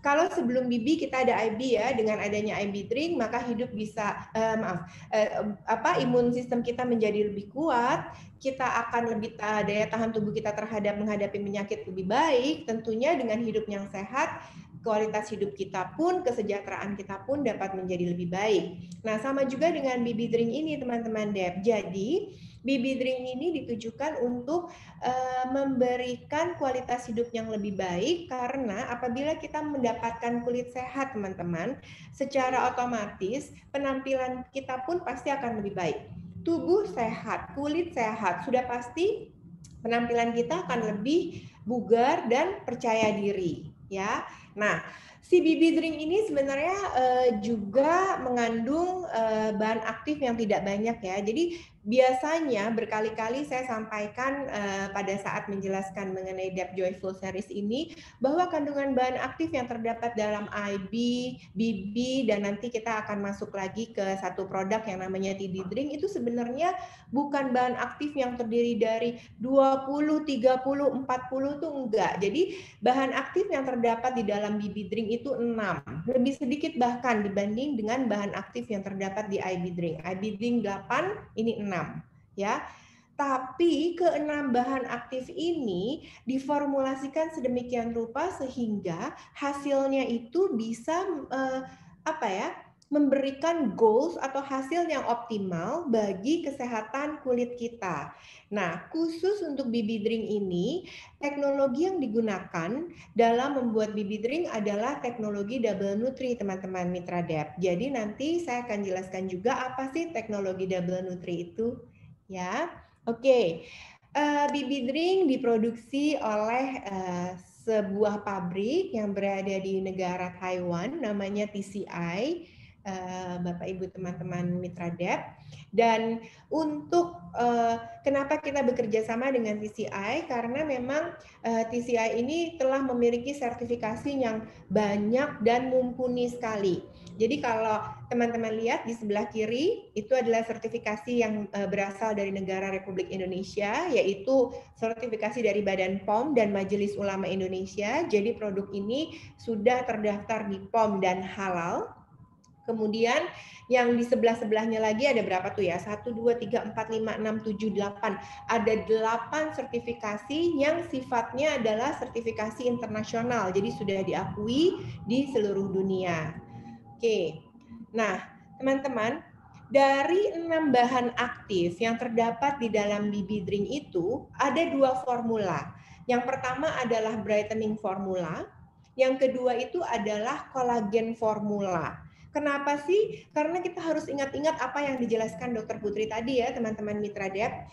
Kalau sebelum BB kita ada IB ya, dengan adanya IB Drink maka hidup bisa imun sistem kita menjadi lebih kuat, kita akan lebih daya tahan tubuh kita terhadap menghadapi penyakit lebih baik, tentunya dengan hidup yang sehat kualitas hidup kita pun, kesejahteraan kita pun dapat menjadi lebih baik. Nah, sama juga dengan BB Drink ini teman-teman Dep. Jadi, BB Drink ini ditujukan untuk memberikan kualitas hidup yang lebih baik karena apabila kita mendapatkan kulit sehat teman-teman, secara otomatis penampilan kita pun pasti akan lebih baik. Tubuh sehat, kulit sehat, sudah pasti penampilan kita akan lebih bugar dan percaya diri ya. Nah, si BB Drink ini sebenarnya juga mengandung bahan aktif yang tidak banyak ya. Jadi biasanya berkali-kali saya sampaikan pada saat menjelaskan mengenai Dep Joyful Series ini bahwa kandungan bahan aktif yang terdapat dalam IB, BB, dan nanti kita akan masuk lagi ke satu produk yang namanya TD Drink itu sebenarnya bukan bahan aktif yang terdiri dari 20, 30, 40 tuh enggak. Jadi bahan aktif yang terdapat di dalam BB Drink itu 6. Lebih sedikit bahkan dibanding dengan bahan aktif yang terdapat di IB Drink. IB Drink 8, ini 6. Ya, tapi keenam bahan aktif ini diformulasikan sedemikian rupa sehingga hasilnya itu bisa memberikan goals atau hasil yang optimal bagi kesehatan kulit kita. Nah, khusus untuk BB Drink ini, teknologi yang digunakan dalam membuat BB Drink adalah teknologi double nutri, teman-teman mitra Dep. Jadi nanti saya akan jelaskan juga apa sih teknologi double nutri itu, ya. Oke, BB Drink diproduksi oleh sebuah pabrik yang berada di negara Taiwan, namanya TCI. Bapak Ibu teman-teman mitra Dep. Dan untuk kenapa kita bekerja sama dengan TCI, karena memang TCI ini telah memiliki sertifikasi yang banyak dan mumpuni sekali. Jadi kalau teman-teman lihat di sebelah kiri itu adalah sertifikasi yang berasal dari negara Republik Indonesia, yaitu sertifikasi dari Badan POM dan Majelis Ulama Indonesia. Jadi produk ini sudah terdaftar di POM dan halal. Kemudian yang di sebelah-sebelahnya lagi ada berapa tuh ya? 1, 2, 3, 4, 5, 6, 7, 8. Ada 8 sertifikasi yang sifatnya adalah sertifikasi internasional. Jadi sudah diakui di seluruh dunia. Oke. Nah, teman-teman, dari 6 bahan aktif yang terdapat di dalam BB Drink itu ada 2 formula. Yang pertama adalah brightening formula. Yang kedua itu adalah kolagen formula. Kenapa sih? Karena kita harus ingat-ingat apa yang dijelaskan Dokter Putri tadi ya, teman-teman mitra Dep.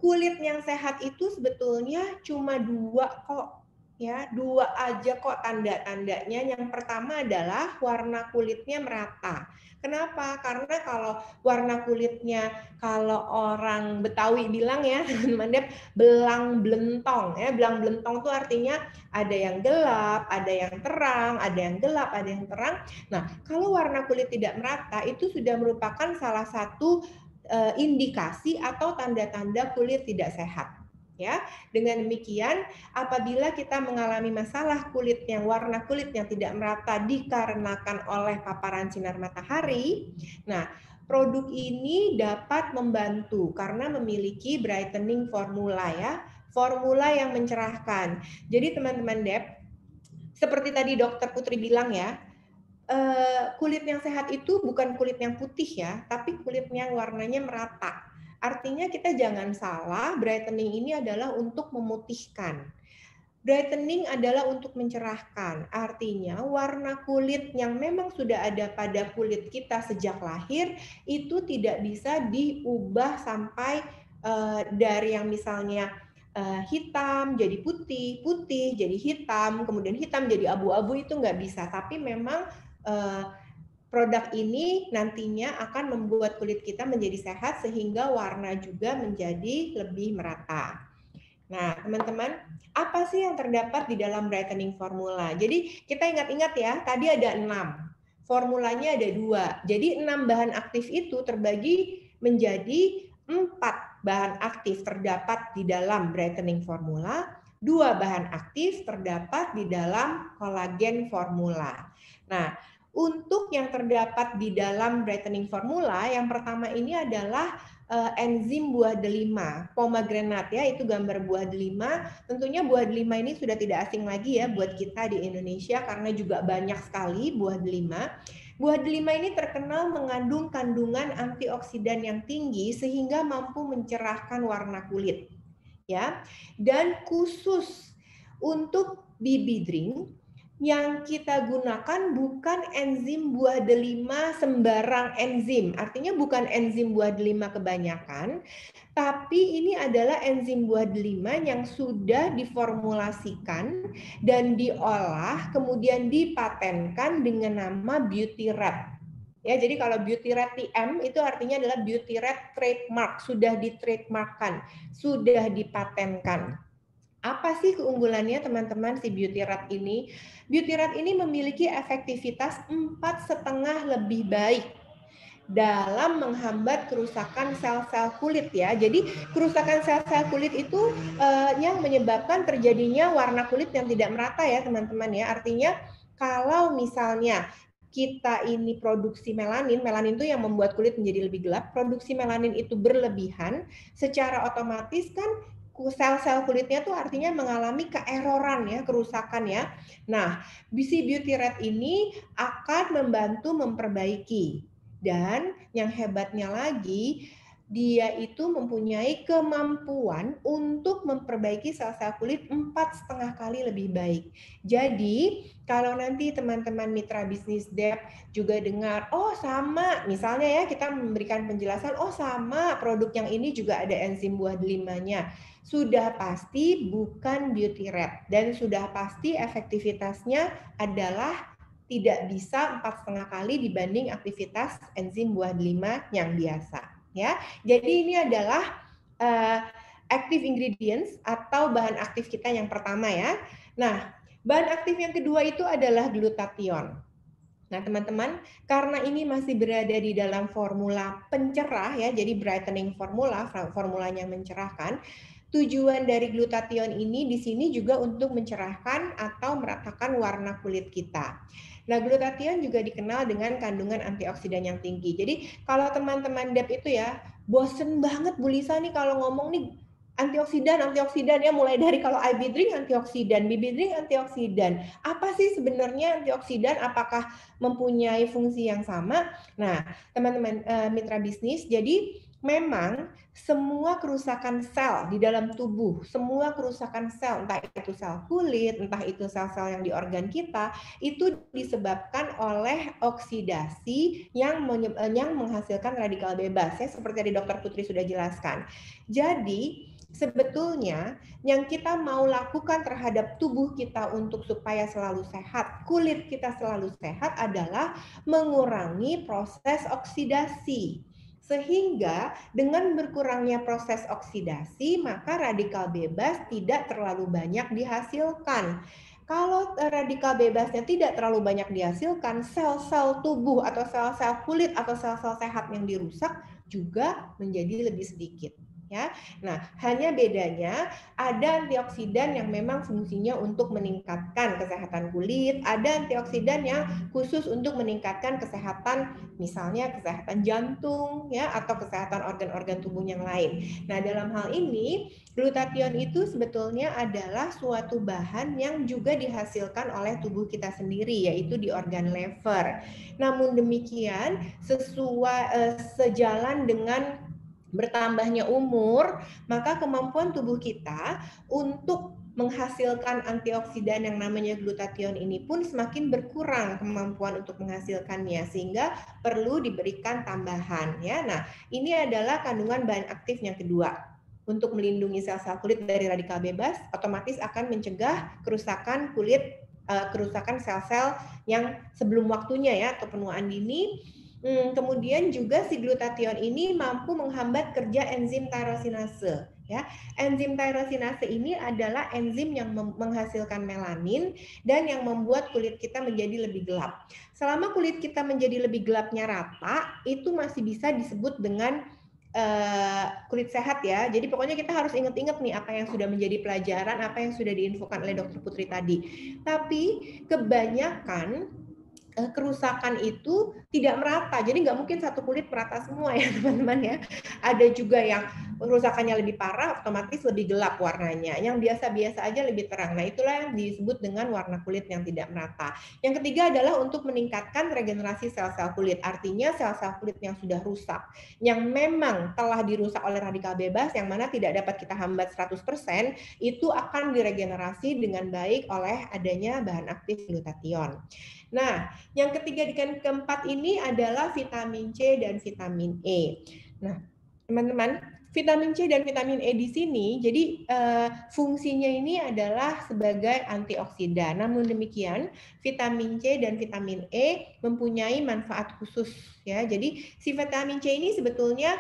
Kulit yang sehat itu sebetulnya cuma 2 kok. Ya, 2 aja kok tanda-tandanya. Yang pertama adalah warna kulitnya merata. Kenapa? Karena kalau warna kulitnya, kalau orang Betawi bilang ya, teman-teman Dep, belang blentong. Ya, belang blentong itu artinya ada yang gelap, ada yang terang, ada yang gelap, ada yang terang. Nah, kalau warna kulit tidak merata, itu sudah merupakan salah satu indikasi atau tanda-tanda kulit tidak sehat. Ya, dengan demikian apabila kita mengalami masalah kulit yang warna kulit yang tidak merata dikarenakan oleh paparan sinar matahari, nah produk ini dapat membantu karena memiliki brightening formula ya. formula yang mencerahkan. Jadi teman-teman Dep, seperti tadi Dokter Putri bilang ya, kulit yang sehat itu bukan kulit yang putih ya, tapi kulit yang warnanya merata. Artinya kita jangan salah, brightening ini adalah untuk memutihkan. Brightening adalah untuk mencerahkan. Artinya warna kulit yang memang sudah ada pada kulit kita sejak lahir itu tidak bisa diubah sampai dari yang misalnya hitam jadi putih, putih jadi hitam, kemudian hitam jadi abu-abu, itu nggak bisa. Tapi memang produk ini nantinya akan membuat kulit kita menjadi sehat sehingga warna juga menjadi lebih merata. Nah, teman-teman, apa sih yang terdapat di dalam brightening formula? Jadi kita ingat-ingat ya, tadi ada 6. Formulanya ada 2. Jadi 6 bahan aktif itu terbagi menjadi 4 bahan aktif terdapat di dalam brightening formula, 2 bahan aktif terdapat di dalam kolagen formula. Nah, untuk yang terdapat di dalam brightening formula, yang pertama ini adalah enzim buah delima, pomegranate ya, itu gambar buah delima. Tentunya buah delima ini sudah tidak asing lagi ya buat kita di Indonesia karena juga banyak sekali buah delima. Buah delima ini terkenal mengandung kandungan antioksidan yang tinggi sehingga mampu mencerahkan warna kulit. Ya. Dan khusus untuk BB Drink yang kita gunakan bukan enzim buah delima sembarang enzim. Artinya bukan enzim buah delima kebanyakan, tapi ini adalah enzim buah delima yang sudah diformulasikan dan diolah, kemudian dipatenkan dengan nama Beautyred. Ya, jadi kalau Beautyred TM itu artinya adalah Beautyred trademark, sudah ditrademarkkan, sudah dipatenkan. Apa sih keunggulannya teman-teman si Beautyred ini? Beautyred ini memiliki efektivitas 4,5 lebih baik dalam menghambat kerusakan sel-sel kulit ya. Jadi kerusakan sel-sel kulit itu yang menyebabkan terjadinya warna kulit yang tidak merata ya teman-teman ya. Artinya kalau misalnya kita ini produksi melanin itu yang membuat kulit menjadi lebih gelap, produksi melanin itu berlebihan, secara otomatis kan sel-sel kulitnya tuh artinya mengalami keeroran ya, kerusakan ya. Nah, BC Beautyred ini akan membantu memperbaiki. Dan yang hebatnya lagi, dia itu mempunyai kemampuan untuk memperbaiki sel-sel kulit 4,5 kali lebih baik. Jadi, kalau nanti teman-teman mitra bisnis Dep juga dengar, oh sama, misalnya ya kita memberikan penjelasan, oh sama produk yang ini juga ada enzim buah delimanya. Sudah pasti bukan Beautyred dan sudah pasti efektivitasnya adalah tidak bisa 4,5 kali dibanding aktivitas enzim buah delima yang biasa. Ya, jadi ini adalah active ingredients atau bahan aktif kita yang pertama ya. Nah, bahan aktif yang kedua itu adalah glutathione. Nah, teman-teman, karena ini masih berada di dalam formula pencerah ya, jadi brightening formula, formulanya mencerahkan. Tujuan dari glutathione ini di sini juga untuk mencerahkan atau meratakan warna kulit kita. Nah, glutathione juga dikenal dengan kandungan antioksidan yang tinggi. Jadi, kalau teman-teman Dep itu ya, bosen banget Bu Lisa nih kalau ngomong nih antioksidan ya, mulai dari kalau IB Drink antioksidan, BB Drink antioksidan. Apa sih sebenarnya antioksidan? Apakah mempunyai fungsi yang sama? Nah, teman-teman mitra bisnis, jadi memang semua kerusakan sel di dalam tubuh, semua kerusakan sel, entah itu sel kulit, entah itu sel-sel yang di organ kita, itu disebabkan oleh oksidasi yang menghasilkan radikal bebas, ya, seperti tadi Dr. Putri sudah jelaskan. Jadi, sebetulnya yang kita mau lakukan terhadap tubuh kita untuk supaya selalu sehat, kulit kita selalu sehat adalah mengurangi proses oksidasi. Sehingga dengan berkurangnya proses oksidasi, maka radikal bebas tidak terlalu banyak dihasilkan. Kalau radikal bebasnya tidak terlalu banyak dihasilkan, sel-sel tubuh atau sel-sel kulit atau sel-sel sehat yang dirusak juga menjadi lebih sedikit. ya. Nah, hanya bedanya ada antioksidan yang memang fungsinya untuk meningkatkan kesehatan kulit, ada antioksidan yang khusus untuk meningkatkan kesehatan, misalnya kesehatan jantung ya, atau kesehatan organ-organ tubuh yang lain. Nah, dalam hal ini glutathione itu sebetulnya adalah suatu bahan yang juga dihasilkan oleh tubuh kita sendiri, yaitu di organ lever. Namun demikian, sejalan dengan bertambahnya umur, maka kemampuan tubuh kita untuk menghasilkan antioksidan yang namanya glutathione ini pun semakin berkurang kemampuan untuk menghasilkannya, sehingga perlu diberikan tambahan ya. Nah, ini adalah kandungan bahan aktif yang kedua. Untuk melindungi sel-sel kulit dari radikal bebas, otomatis akan mencegah kerusakan kulit, kerusakan sel-sel yang sebelum waktunya ya, atau penuaan dini. Kemudian juga si glutathione ini mampu menghambat kerja enzim tyrosinase. Ya, enzim tyrosinase ini adalah enzim yang menghasilkan melanin dan yang membuat kulit kita menjadi lebih gelap. Selama kulit kita menjadi lebih gelapnya rata, itu masih bisa disebut dengan kulit sehat ya. Jadi pokoknya kita harus ingat-ingat nih apa yang sudah menjadi pelajaran, apa yang sudah diinfokan oleh Dr. Putri tadi. Tapi kebanyakan kerusakan itu tidak merata, jadi nggak mungkin satu kulit merata semua ya teman-teman ya. Ada juga yang kerusakannya lebih parah, otomatis lebih gelap warnanya. Yang biasa-biasa aja lebih terang. Nah, itulah yang disebut dengan warna kulit yang tidak merata. Yang ketiga adalah untuk meningkatkan regenerasi sel-sel kulit. Artinya sel-sel kulit yang sudah rusak, yang memang telah dirusak oleh radikal bebas, yang mana tidak dapat kita hambat 100%, itu akan diregenerasi dengan baik oleh adanya bahan aktif glutathione. Nah, yang ketiga dan keempat ini adalah vitamin C dan vitamin E. Nah, teman-teman, vitamin C dan vitamin E di sini, jadi fungsinya ini adalah sebagai antioksidan. Namun demikian, vitamin C dan vitamin E mempunyai manfaat khusus ya. Jadi si vitamin C ini sebetulnya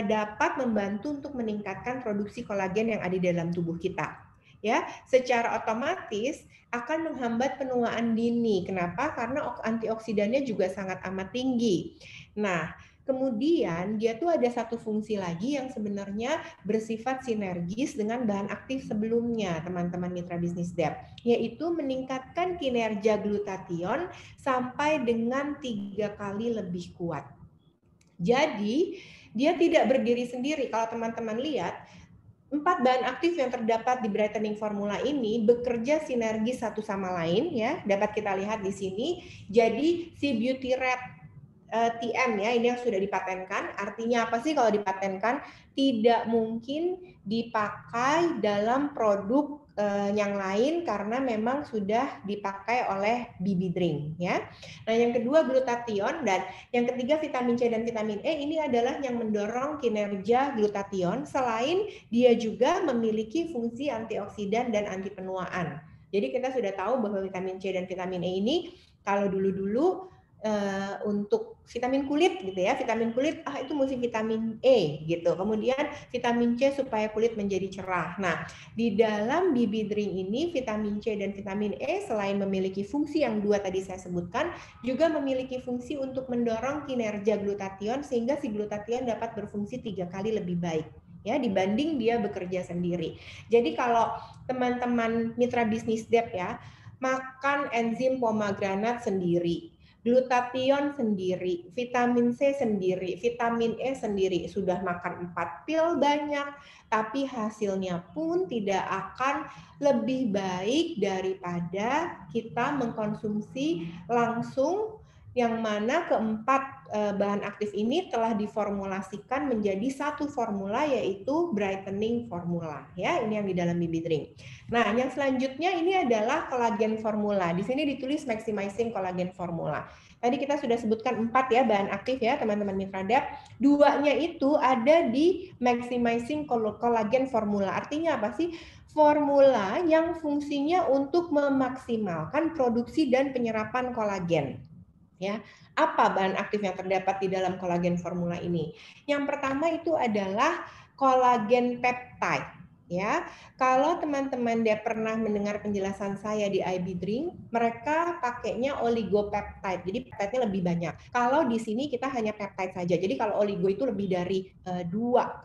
dapat membantu untuk meningkatkan produksi kolagen yang ada di dalam tubuh kita. Ya, secara otomatis akan menghambat penuaan dini. Kenapa? Karena antioksidannya juga sangat amat tinggi. Nah, kemudian dia tuh ada satu fungsi lagi yang sebenarnya bersifat sinergis dengan bahan aktif sebelumnya, teman-teman mitra bisnis DEP, yaitu meningkatkan kinerja glutathione sampai dengan 3 kali lebih kuat. Jadi, dia tidak berdiri sendiri. Kalau teman-teman lihat, 4 bahan aktif yang terdapat di brightening formula ini bekerja sinergis satu sama lain ya, dapat kita lihat di sini. Jadi si Beauty Red TM ya, ini yang sudah dipatenkan. Artinya apa sih kalau dipatenkan? Tidak mungkin dipakai dalam produk yang lain karena memang sudah dipakai oleh BB Drink ya. Nah, yang kedua glutathione, dan yang ketiga vitamin C dan vitamin E ini adalah yang mendorong kinerja glutathione, selain dia juga memiliki fungsi antioksidan dan anti penuaan. Jadi kita sudah tahu bahwa vitamin C dan vitamin E ini kalau dulu-dulu untuk vitamin kulit gitu ya, vitamin kulit itu mesti vitamin E gitu, kemudian vitamin C supaya kulit menjadi cerah. Nah, di dalam BB Drink ini vitamin C dan vitamin E selain memiliki fungsi yang dua tadi saya sebutkan, juga memiliki fungsi untuk mendorong kinerja glutathione sehingga si glutathione dapat berfungsi 3 kali lebih baik ya dibanding dia bekerja sendiri. Jadi kalau teman-teman mitra bisnis DEP ya, makan enzim pomegranat sendiri, glutathione sendiri, vitamin C sendiri, vitamin E sendiri, sudah makan 4 pil banyak, tapi hasilnya pun tidak akan lebih baik daripada kita mengkonsumsi langsung yang mana keempat bahan aktif ini telah diformulasikan menjadi satu formula, yaitu brightening formula ya, ini yang di dalam BB Drink. Nah, yang selanjutnya ini adalah kolagen formula. Di sini ditulis maximizing collagen formula. Tadi kita sudah sebutkan 4 ya bahan aktif ya teman-teman mitra DEP. 2-nya itu ada di maximizing collagen formula. Artinya apa sih? Formula yang fungsinya untuk memaksimalkan produksi dan penyerapan kolagen. Ya, apa bahan aktif yang terdapat di dalam kolagen formula ini? Yang pertama itu adalah kolagen peptide. Ya, kalau teman-teman dia pernah mendengar penjelasan saya di IB Drink, mereka pakainya oligopeptide, jadi peptide-nya lebih banyak. Kalau di sini kita hanya peptide saja, jadi kalau oligo itu lebih dari 2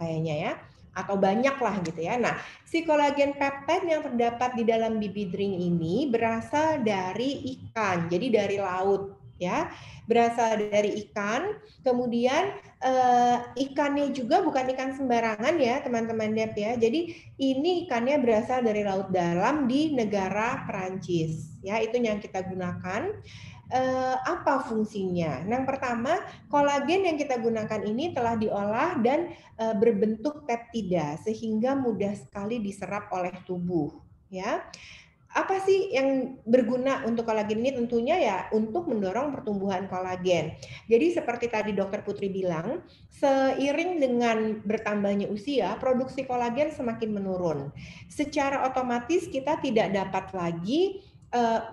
kayaknya ya. atau banyak lah gitu ya. Nah, si kolagen peptide yang terdapat di dalam BB Drink ini berasal dari ikan, jadi dari laut ya, berasal dari ikan. Kemudian ikannya juga bukan ikan sembarangan ya teman-teman Dep ya. Jadi ini ikannya berasal dari laut dalam di negara Perancis ya, itu yang kita gunakan. Apa fungsinya? Yang pertama, kolagen yang kita gunakan ini telah diolah dan berbentuk peptida sehingga mudah sekali diserap oleh tubuh ya. Apa sih yang berguna untuk kolagen ini? Tentunya ya untuk mendorong pertumbuhan kolagen. Jadi seperti tadi Dokter Putri bilang, seiring dengan bertambahnya usia, produksi kolagen semakin menurun. Secara otomatis kita tidak dapat lagi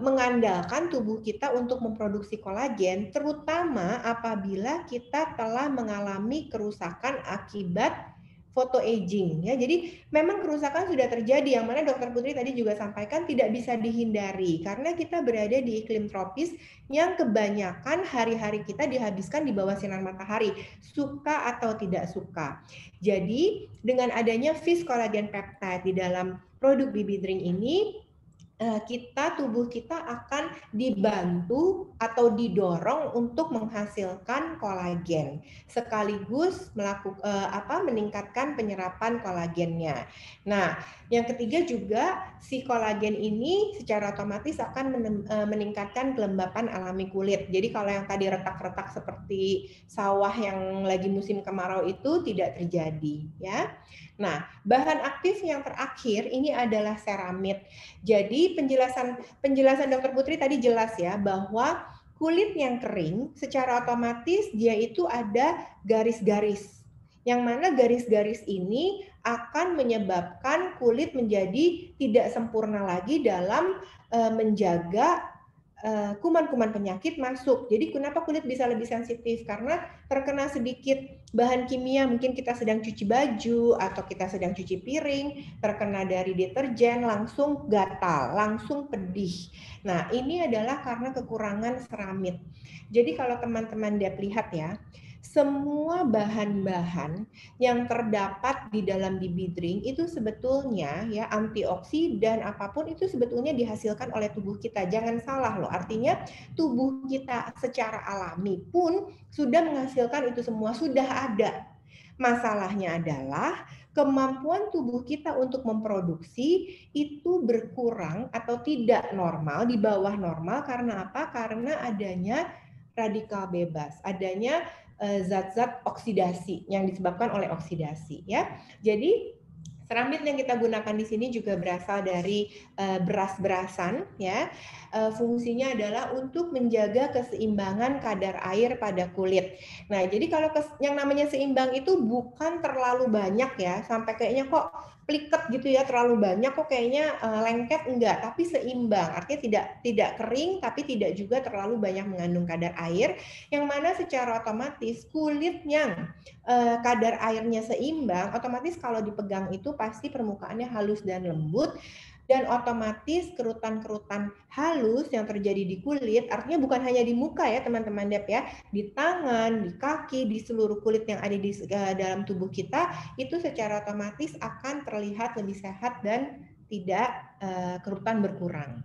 mengandalkan tubuh kita untuk memproduksi kolagen, terutama apabila kita telah mengalami kerusakan akibat photoaging ya. Jadi memang kerusakan sudah terjadi, yang mana Dokter Putri tadi juga sampaikan tidak bisa dihindari karena kita berada di iklim tropis yang kebanyakan hari-hari kita dihabiskan di bawah sinar matahari, suka atau tidak suka. Jadi dengan adanya fish collagen peptide di dalam produk BB Drink ini, tubuh kita akan dibantu atau didorong untuk menghasilkan kolagen sekaligus meningkatkan penyerapan kolagennya. Nah, yang ketiga juga si kolagen ini secara otomatis akan meningkatkan kelembapan alami kulit. Jadi kalau yang tadi retak-retak seperti sawah yang lagi musim kemarau itu tidak terjadi ya. Nah, bahan aktif yang terakhir ini adalah seramid. Jadi penjelasan Dokter Putri tadi jelas ya bahwa kulit yang kering secara otomatis dia itu ada garis-garis. Yang mana garis-garis ini akan menyebabkan kulit menjadi tidak sempurna lagi dalam menjaga kuman-kuman penyakit masuk. Jadi kenapa kulit bisa lebih sensitif? Karena terkena sedikit bahan kimia, mungkin kita sedang cuci baju atau kita sedang cuci piring, terkena dari deterjen, langsung gatal, langsung pedih. Nah, ini adalah karena kekurangan seramid. Jadi kalau teman-teman lihat ya, semua bahan-bahan yang terdapat di dalam BB Drink itu sebetulnya ya antioksidan apapun itu sebetulnya dihasilkan oleh tubuh kita. Jangan salah loh, artinya tubuh kita secara alami pun sudah menghasilkan itu semua, sudah ada. Masalahnya adalah kemampuan tubuh kita untuk memproduksi itu berkurang atau tidak normal, di bawah normal. Karena apa? Karena adanya radikal bebas, adanya zat-zat oksidasi yang disebabkan oleh oksidasi ya. Jadi seramid yang kita gunakan di sini juga berasal dari beras-berasan ya. Fungsinya adalah untuk menjaga keseimbangan kadar air pada kulit. Nah, jadi kalau yang namanya seimbang itu bukan terlalu banyak ya, sampai kayaknya kok pliket gitu ya, terlalu banyak kok kayaknya lengket, enggak, tapi seimbang. Artinya tidak kering tapi tidak juga terlalu banyak mengandung kadar air, yang mana secara otomatis kulit yang kadar airnya seimbang, otomatis kalau dipegang itu pasti permukaannya halus dan lembut, dan otomatis kerutan-kerutan halus yang terjadi di kulit, artinya bukan hanya di muka ya teman-teman Dep ya, di tangan, di kaki, di seluruh kulit yang ada di dalam tubuh kita, itu secara otomatis akan terlihat lebih sehat dan tidak kerutan berkurang.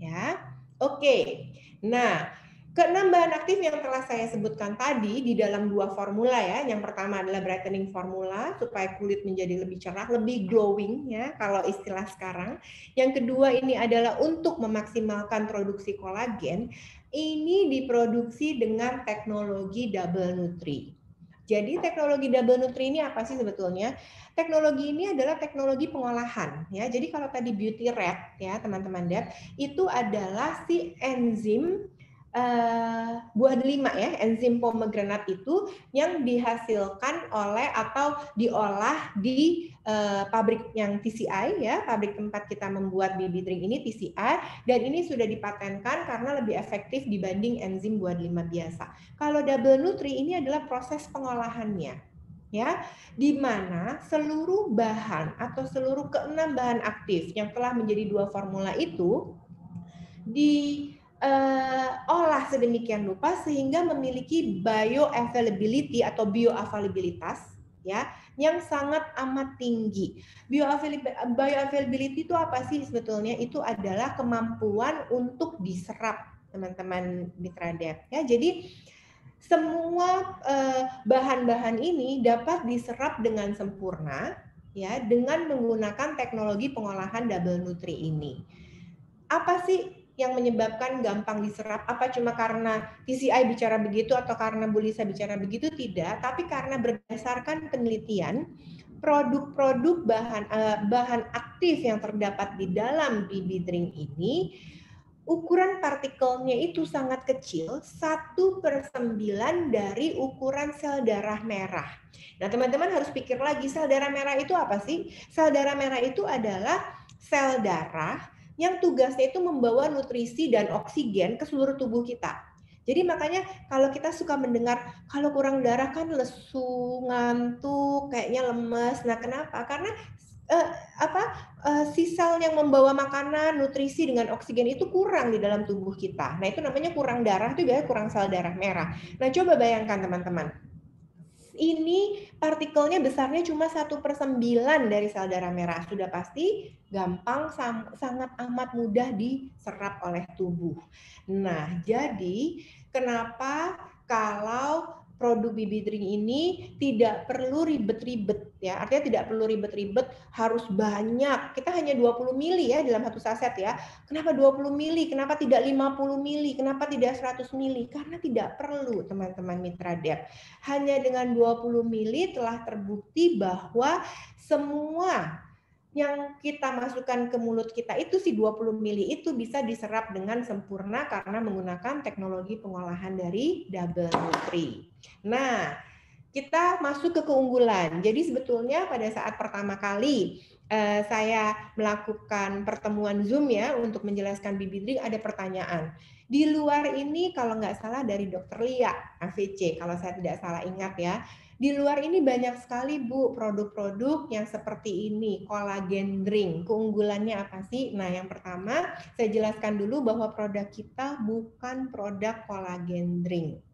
Ya, oke. Nah, keenam bahan aktif yang telah saya sebutkan tadi di dalam dua formula ya. Yang pertama adalah brightening formula supaya kulit menjadi lebih cerah, lebih glowing ya kalau istilah sekarang. Yang kedua ini adalah untuk memaksimalkan produksi kolagen. Ini diproduksi dengan teknologi Double Nutri. Jadi teknologi Double Nutri ini apa sih sebetulnya? Teknologi ini adalah teknologi pengolahan ya. Jadi kalau tadi Beauty Red ya teman-teman Dep, itu adalah si enzim buah delima ya, enzim pomegranate itu yang dihasilkan oleh atau diolah di pabrik yang TCI ya, pabrik tempat kita membuat BB Drink ini TCI, dan ini sudah dipatenkan karena lebih efektif dibanding enzim buah delima biasa. Kalau Double Nutri ini adalah proses pengolahannya ya, di mana seluruh bahan atau seluruh keenam bahan aktif yang telah menjadi dua formula itu olah sedemikian rupa sehingga memiliki bioavailability atau bioavailabilitas ya, yang sangat amat tinggi. Bioavailability itu apa sih sebetulnya? Itu adalah kemampuan untuk diserap, teman-teman Mitra Dep. Ya, jadi semua bahan-bahan ini dapat diserap dengan sempurna ya dengan menggunakan teknologi pengolahan double nutri ini. Apa sih yang menyebabkan gampang diserap? Apa cuma karena TCI bicara begitu atau karena Bu Lisa bicara begitu? Tidak, tapi karena berdasarkan penelitian produk-produk bahan aktif yang terdapat di dalam BB Drink ini, ukuran partikelnya itu sangat kecil, 1/9 dari ukuran sel darah merah. Nah, teman-teman harus pikir lagi, sel darah merah itu apa sih? Sel darah merah itu adalah sel darah yang tugasnya itu membawa nutrisi dan oksigen ke seluruh tubuh kita. Jadi makanya kalau kita suka mendengar kalau kurang darah kan lesu, ngantuk, kayaknya lemes. Nah, kenapa? Karena si sel yang membawa makanan, nutrisi dengan oksigen itu kurang di dalam tubuh kita. Nah, itu namanya kurang darah, itu biasanya kurang sel darah merah. Nah, coba bayangkan teman-teman. Ini partikelnya besarnya cuma 1/9 dari sel darah merah. Sudah pasti gampang, sangat amat mudah diserap oleh tubuh. Nah, jadi kenapa kalau produk BB Drink ini tidak perlu ribet-ribet ya. Artinya tidak perlu ribet-ribet harus banyak. Kita hanya 20 mili ya dalam satu saset ya. Kenapa 20 mili? Kenapa tidak 50 mili? Kenapa tidak 100 mili? Karena tidak perlu, teman-teman Mitra Dep. Hanya dengan 20 mili telah terbukti bahwa semua yang kita masukkan ke mulut kita itu si 20 mili itu bisa diserap dengan sempurna karena menggunakan teknologi pengolahan dari double nutri. Nah, kita masuk ke keunggulan. Jadi sebetulnya pada saat pertama kali saya melakukan pertemuan Zoom ya untuk menjelaskan BB Drink, ada pertanyaan. Di luar ini kalau nggak salah dari Dr. Lia, AVC, kalau saya tidak salah ingat ya. Di luar ini banyak sekali Bu produk-produk yang seperti ini, kolagen drink. Keunggulannya apa sih? Nah, yang pertama saya jelaskan dulu bahwa produk kita bukan produk kolagen drink.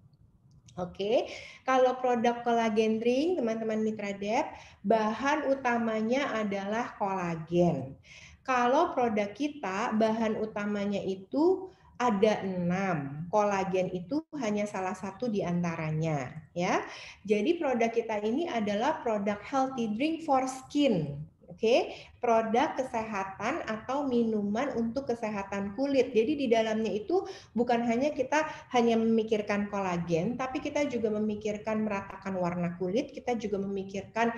Oke, kalau produk kolagen drink, teman-teman Mitra Dep, bahan utamanya adalah kolagen. Kalau produk kita, bahan utamanya itu ada 6. Kolagen itu hanya salah satu di antaranya, ya. Jadi produk kita ini adalah produk healthy drink for skin. Oke, produk kesehatan atau minuman untuk kesehatan kulit. Jadi di dalamnya itu bukan hanya kita hanya memikirkan kolagen, tapi kita juga memikirkan meratakan warna kulit, kita juga memikirkan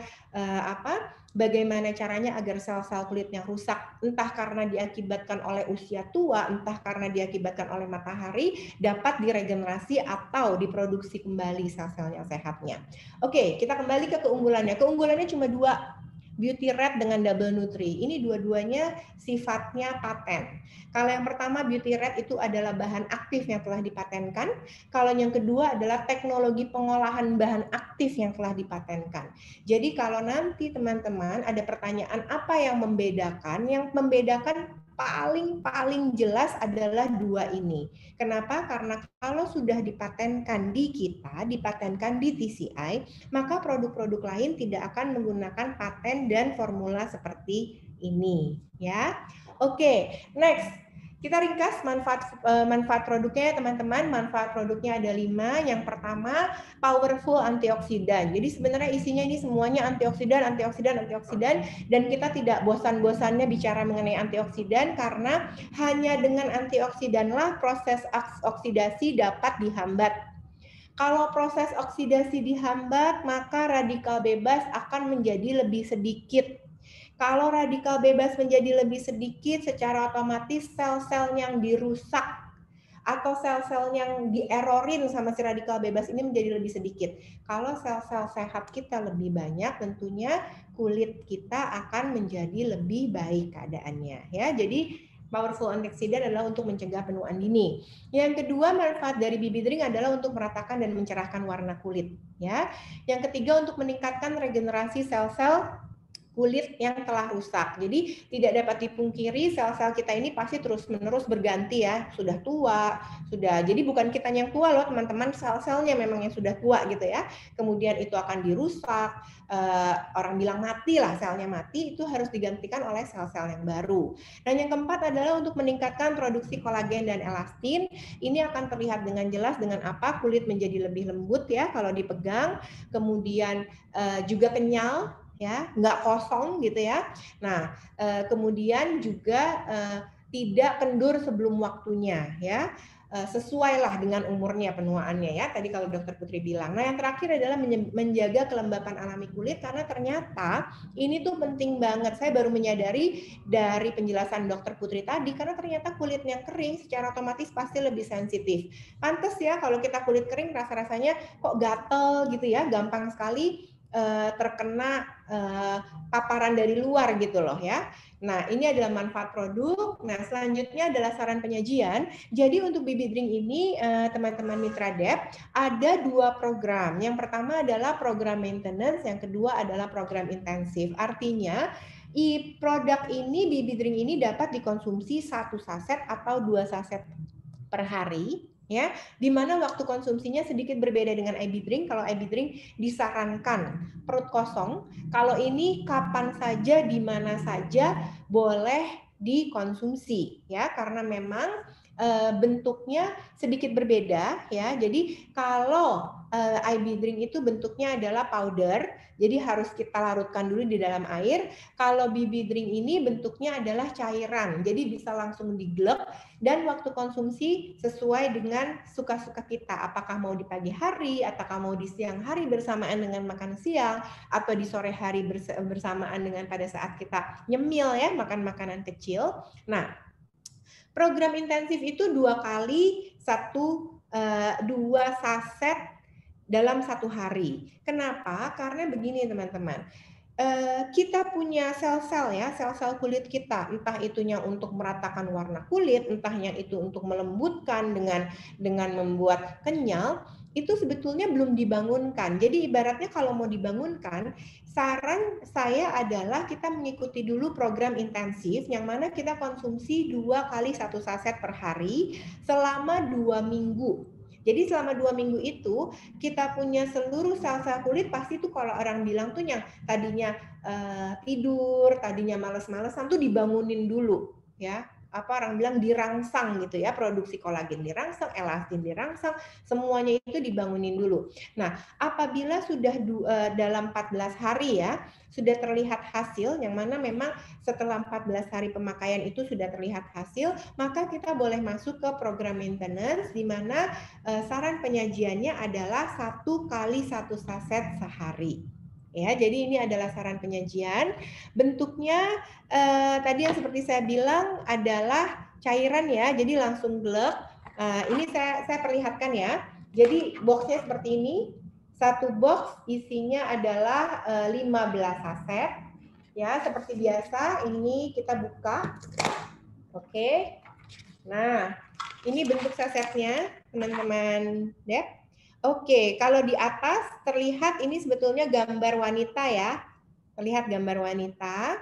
bagaimana caranya agar sel-sel kulit yang rusak, entah karena diakibatkan oleh usia tua, entah karena diakibatkan oleh matahari, dapat diregenerasi atau diproduksi kembali sel-sel yang sehatnya. Oke, kita kembali ke keunggulannya. Keunggulannya cuma 2. Beauty Red dengan Double Nutri. Ini dua-duanya sifatnya paten. Kalau yang pertama Beauty Red itu adalah bahan aktif yang telah dipatenkan. Kalau yang kedua adalah teknologi pengolahan bahan aktif yang telah dipatenkan. Jadi kalau nanti teman-teman ada pertanyaan apa yang membedakan? Yang membedakan paling jelas adalah 2 ini. Kenapa? Karena kalau sudah dipatenkan di kita, dipatenkan di TCI, maka produk-produk lain tidak akan menggunakan paten dan formula seperti ini, ya. Oke, next. Kita ringkas manfaat produknya, teman-teman. Manfaat produknya ada 5. Yang pertama, powerful antioksidan. Jadi sebenarnya isinya ini semuanya antioksidan, dan kita tidak bosan-bosannya bicara mengenai antioksidan karena hanya dengan antioksidanlah proses oksidasi dapat dihambat. Kalau proses oksidasi dihambat, maka radikal bebas akan menjadi lebih sedikit. Kalau radikal bebas menjadi lebih sedikit, secara otomatis sel-sel yang dirusak atau sel-sel yang dierorin sama si radikal bebas ini menjadi lebih sedikit. Kalau sel-sel sehat kita lebih banyak, tentunya kulit kita akan menjadi lebih baik keadaannya. Ya, jadi powerful antioksidan adalah untuk mencegah penuaan dini. Yang kedua, manfaat dari BB Drink adalah untuk meratakan dan mencerahkan warna kulit. Ya, yang ketiga untuk meningkatkan regenerasi sel-sel kulit yang telah rusak. Jadi tidak dapat dipungkiri sel-sel kita ini pasti terus-menerus berganti ya, sudah tua, sudah. Jadi bukan kita yang tua loh teman-teman, sel-selnya memang yang sudah tua gitu ya. Kemudian itu akan dirusak, orang bilang mati lah, selnya mati, itu harus digantikan oleh sel-sel yang baru. Dan yang keempat adalah untuk meningkatkan produksi kolagen dan elastin. Ini akan terlihat dengan jelas dengan apa kulit menjadi lebih lembut ya kalau dipegang, kemudian juga kenyal ya, nggak kosong gitu ya. Nah, kemudian juga tidak kendur sebelum waktunya ya. Sesuailah dengan umurnya penuaannya ya. Tadi kalau Dokter Putri bilang. Nah, yang terakhir adalah menjaga kelembapan alami kulit karena ternyata ini tuh penting banget. Saya baru menyadari dari penjelasan Dokter Putri tadi karena ternyata kulitnya kering secara otomatis pasti lebih sensitif. Pantes ya kalau kita kulit kering rasa-rasanya kok gatel gitu ya, gampang sekali terkena paparan dari luar gitu loh ya. Nah, ini adalah manfaat produk. Nah, selanjutnya adalah saran penyajian. Jadi untuk BB Drink ini teman-teman Mitra Dep ada 2 program. Yang pertama adalah program maintenance, yang kedua adalah program intensif. Artinya produk ini BB Drink ini dapat dikonsumsi 1 saset atau 2 saset per hari ya, di mana waktu konsumsinya sedikit berbeda dengan IB Drink. Kalau IB Drink disarankan perut kosong, kalau ini kapan saja di mana saja boleh dikonsumsi ya, karena memang bentuknya sedikit berbeda ya. Jadi kalau IB Drink itu bentuknya adalah powder, jadi harus kita larutkan dulu di dalam air. Kalau BB Drink ini bentuknya adalah cairan, jadi bisa langsung diglek dan waktu konsumsi sesuai dengan suka-suka kita. Apakah mau di pagi hari, ataukah mau di siang hari bersamaan dengan makan siang, atau di sore hari bersamaan dengan pada saat kita nyemil ya, makan makanan kecil. Nah, program intensif itu 2 kali 2 saset dalam 1 hari. Kenapa? Karena begini teman-teman. Kita punya sel-sel ya, sel-sel kulit kita, entah itunya untuk meratakan warna kulit, entahnya itu untuk melembutkan dengan membuat kenyal, itu sebetulnya belum dibangunkan. Jadi ibaratnya kalau mau dibangunkan, saran saya adalah kita mengikuti dulu program intensif yang mana kita konsumsi 2 kali 1 saset per hari selama 2 minggu. Jadi selama 2 minggu itu kita punya seluruh sel-sel kulit pasti tuh kalau orang bilang tuh yang tadinya tidur, tadinya males-malesan tuh dibangunin dulu ya. Apa orang bilang dirangsang gitu ya, produksi kolagen dirangsang, elastin dirangsang, semuanya itu dibangunin dulu. Nah, apabila sudah dalam 14 hari ya, sudah terlihat hasil yang mana memang setelah 14 hari pemakaian itu sudah terlihat hasil, maka kita boleh masuk ke program maintenance di mana saran penyajiannya adalah 1 kali 1 saset sehari. Ya, jadi ini adalah saran penyajian. Bentuknya tadi yang seperti saya bilang adalah cairan ya, jadi langsung glek. Ini saya perlihatkan ya. Jadi boxnya seperti ini. 1 box isinya adalah 15 saset. Ya, seperti biasa ini kita buka. Oke. Nah, ini bentuk sasetnya, teman-teman Dep. Oke, kalau di atas terlihat ini sebetulnya gambar wanita ya. Terlihat gambar wanita.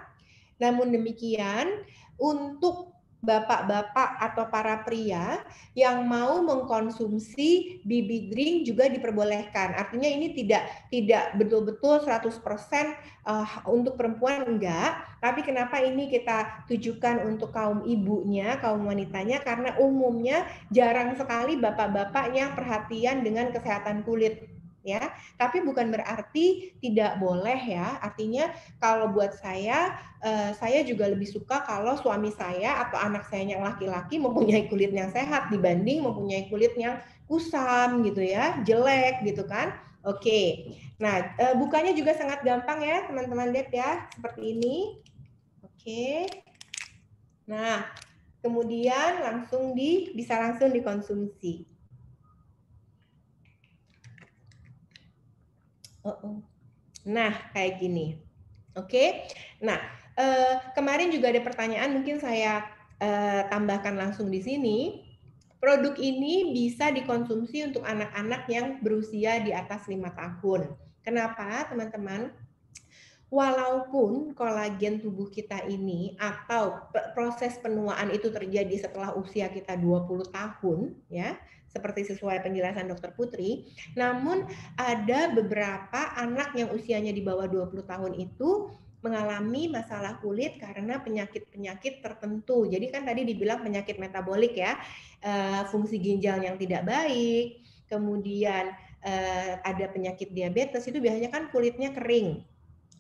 Namun demikian, untuk bapak-bapak atau para pria yang mau mengkonsumsi BB Drink juga diperbolehkan. Artinya ini tidak betul-betul 100% untuk perempuan enggak, tapi kenapa ini kita tujukan untuk kaum ibunya, kaum wanitanya, karena umumnya jarang sekali bapak-bapaknya perhatian dengan kesehatan kulit ya. Tapi bukan berarti tidak boleh ya. Artinya kalau buat saya juga lebih suka kalau suami saya atau anak saya yang laki-laki mempunyai kulit yang sehat dibanding mempunyai kulit yang kusam gitu ya, jelek gitu kan. Oke. Nah, bukanya juga sangat gampang ya, teman-teman Dep ya, seperti ini. Oke. Nah, kemudian bisa langsung dikonsumsi. Nah, kayak gini. Oke. Nah, kemarin juga ada pertanyaan, mungkin saya tambahkan langsung di sini. Produk ini bisa dikonsumsi untuk anak-anak yang berusia di atas 5 tahun. Kenapa, teman-teman? walaupun kolagen tubuh kita ini atau proses penuaan itu terjadi setelah usia kita 20 tahun, ya, seperti sesuai penjelasan Dokter Putri, namun ada beberapa anak yang usianya di bawah 20 tahun itu mengalami masalah kulit karena penyakit-penyakit tertentu. Jadi kan tadi dibilang penyakit metabolik ya, fungsi ginjal yang tidak baik, kemudian ada penyakit diabetes, itu biasanya kan kulitnya kering.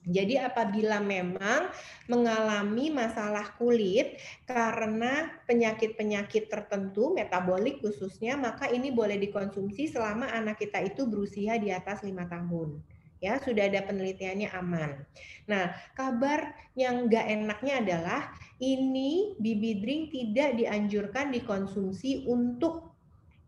Jadi apabila memang mengalami masalah kulit karena penyakit-penyakit tertentu, metabolik khususnya, maka ini boleh dikonsumsi selama anak kita itu berusia di atas 5 tahun. Ya, sudah ada penelitiannya aman. Nah, kabar yang nggak enaknya adalah ini bibidring tidak dianjurkan dikonsumsi untuk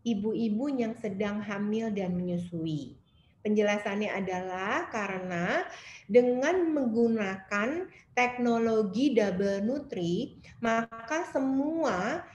ibu-ibu yang sedang hamil dan menyusui. Penjelasannya adalah karena dengan menggunakan teknologi double nutri, maka semua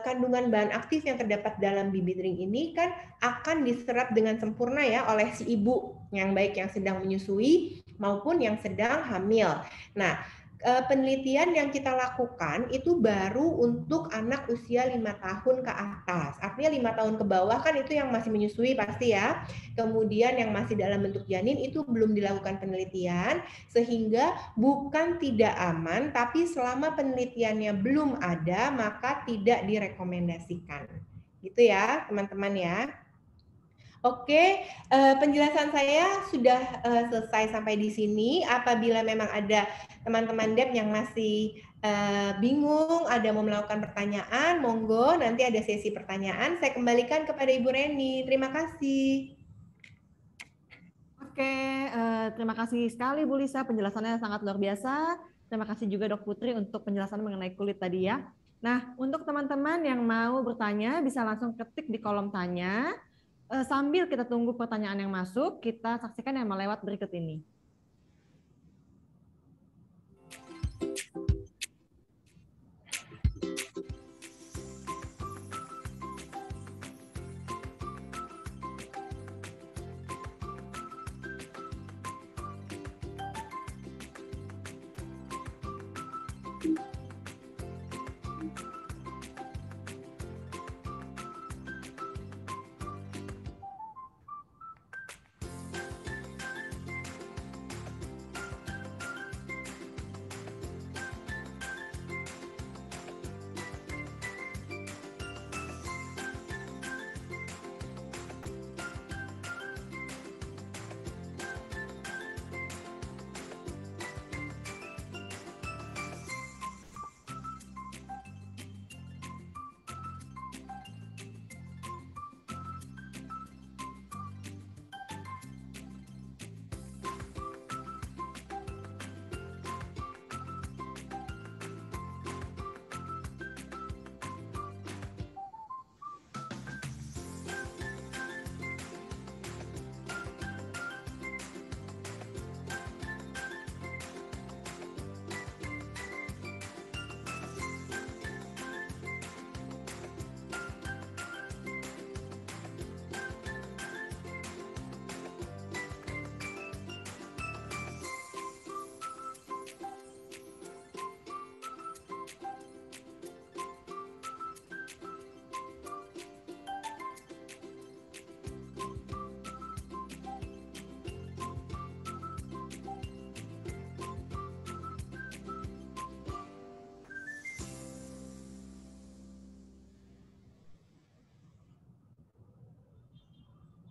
kandungan bahan aktif yang terdapat dalam bibidring ini kan akan diserap dengan sempurna ya oleh si ibu yang baik yang sedang menyusui maupun yang sedang hamil. Nah, penelitian yang kita lakukan itu baru untuk anak usia 5 tahun ke atas. Artinya 5 tahun ke bawah kan itu yang masih menyusui pasti ya. Kemudian yang masih dalam bentuk janin itu belum dilakukan penelitian, sehingga bukan tidak aman, tapi selama penelitiannya belum ada, maka tidak direkomendasikan. Gitu ya teman-teman ya. Oke, penjelasan saya sudah selesai sampai di sini. Apabila memang ada teman-teman DEP yang masih bingung, ada mau melakukan pertanyaan, monggo nanti ada sesi pertanyaan. Saya kembalikan kepada Ibu Reni. Terima kasih. Oke, terima kasih sekali Bu Lisa, penjelasannya sangat luar biasa. Terima kasih juga Dok Putri untuk penjelasan mengenai kulit tadi ya. Nah, untuk teman-teman yang mau bertanya bisa langsung ketik di kolom tanya. Sambil kita tunggu pertanyaan yang masuk, kita saksikan yang melewat berikut ini.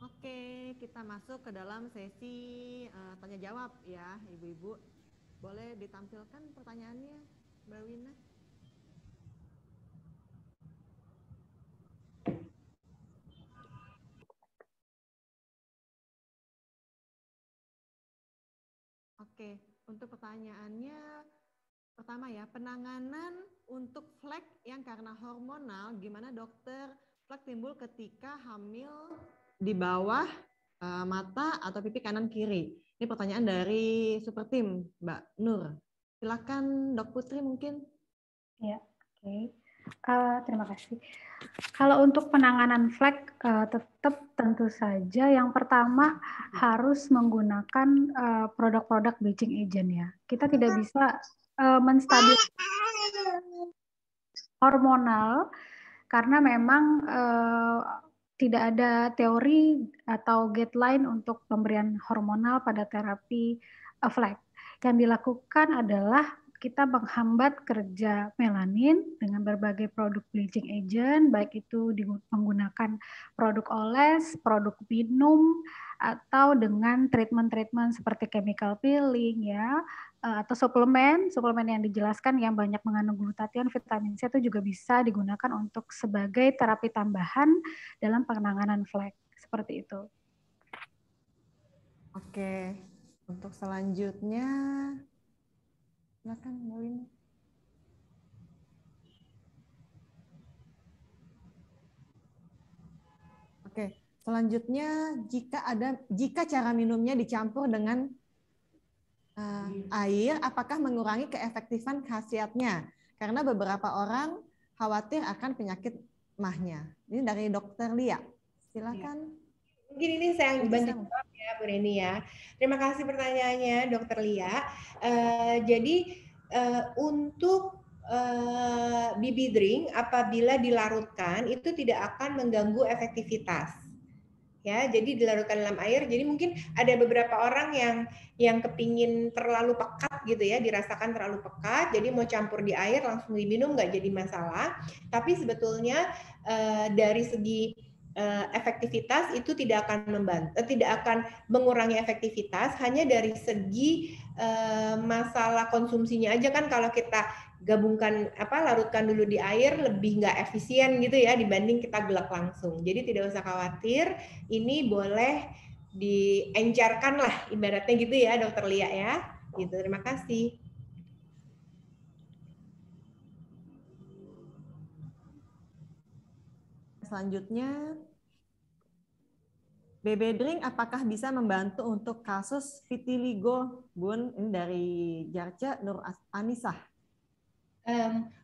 Oke, kita masuk ke dalam sesi tanya jawab ya, Ibu-ibu. Boleh ditampilkan pertanyaannya, Mbak Wina? Oke, untuk pertanyaannya pertama ya, penanganan untuk flek yang karena hormonal, gimana dokter? Flek timbul ketika hamil di bawah mata atau pipi kanan kiri. Ini pertanyaan dari Super Team, Mbak Nur. Silakan Dok Putri mungkin. Ya, oke. Terima kasih. Kalau untuk penanganan flek, tetap tentu saja yang pertama harus menggunakan produk-produk bleaching agent ya. Kita tidak bisa menstabilkan hormonal karena memang tidak ada teori atau guideline untuk pemberian hormonal pada terapi flek. Yang dilakukan adalah kita menghambat kerja melanin dengan berbagai produk bleaching agent, baik itu menggunakan produk oles, produk minum, atau dengan treatment-treatment seperti chemical peeling ya, atau suplemen yang dijelaskan yang banyak mengandung glutathione, vitamin C itu juga bisa digunakan untuk sebagai terapi tambahan dalam penanganan flek. Seperti itu. Oke, untuk selanjutnya silakan Mbak Win. Oke, selanjutnya jika cara minumnya dicampur dengan air, apakah mengurangi keefektifan khasiatnya? Karena beberapa orang khawatir akan penyakit mahnya. Ini dari Dokter Lia. Silakan. Mungkin ini saya yang bantu jawab ya, Bu Reni ya. Terima kasih pertanyaannya, Dokter Lia. Jadi untuk BB drink apabila dilarutkan itu tidak akan mengganggu efektivitas. Ya, jadi dilarutkan dalam air. Jadi mungkin ada beberapa orang yang kepingin terlalu pekat gitu ya, dirasakan terlalu pekat. Jadi mau campur di air langsung diminum nggak jadi masalah. Tapi sebetulnya dari segi efektivitas itu tidak akan mengurangi efektivitas. Hanya dari segi masalah konsumsinya aja kan kalau kita gabungkan larutkan dulu di air lebih nggak efisien gitu ya dibanding kita gelak langsung. Jadi tidak usah khawatir, ini boleh diencarkan lah ibaratnya gitu ya Dokter Lia ya. Gitu. Terima kasih. Selanjutnya BB drink apakah bisa membantu untuk kasus vitiligo, Bun? Ini dari Jarca Nur Anisah.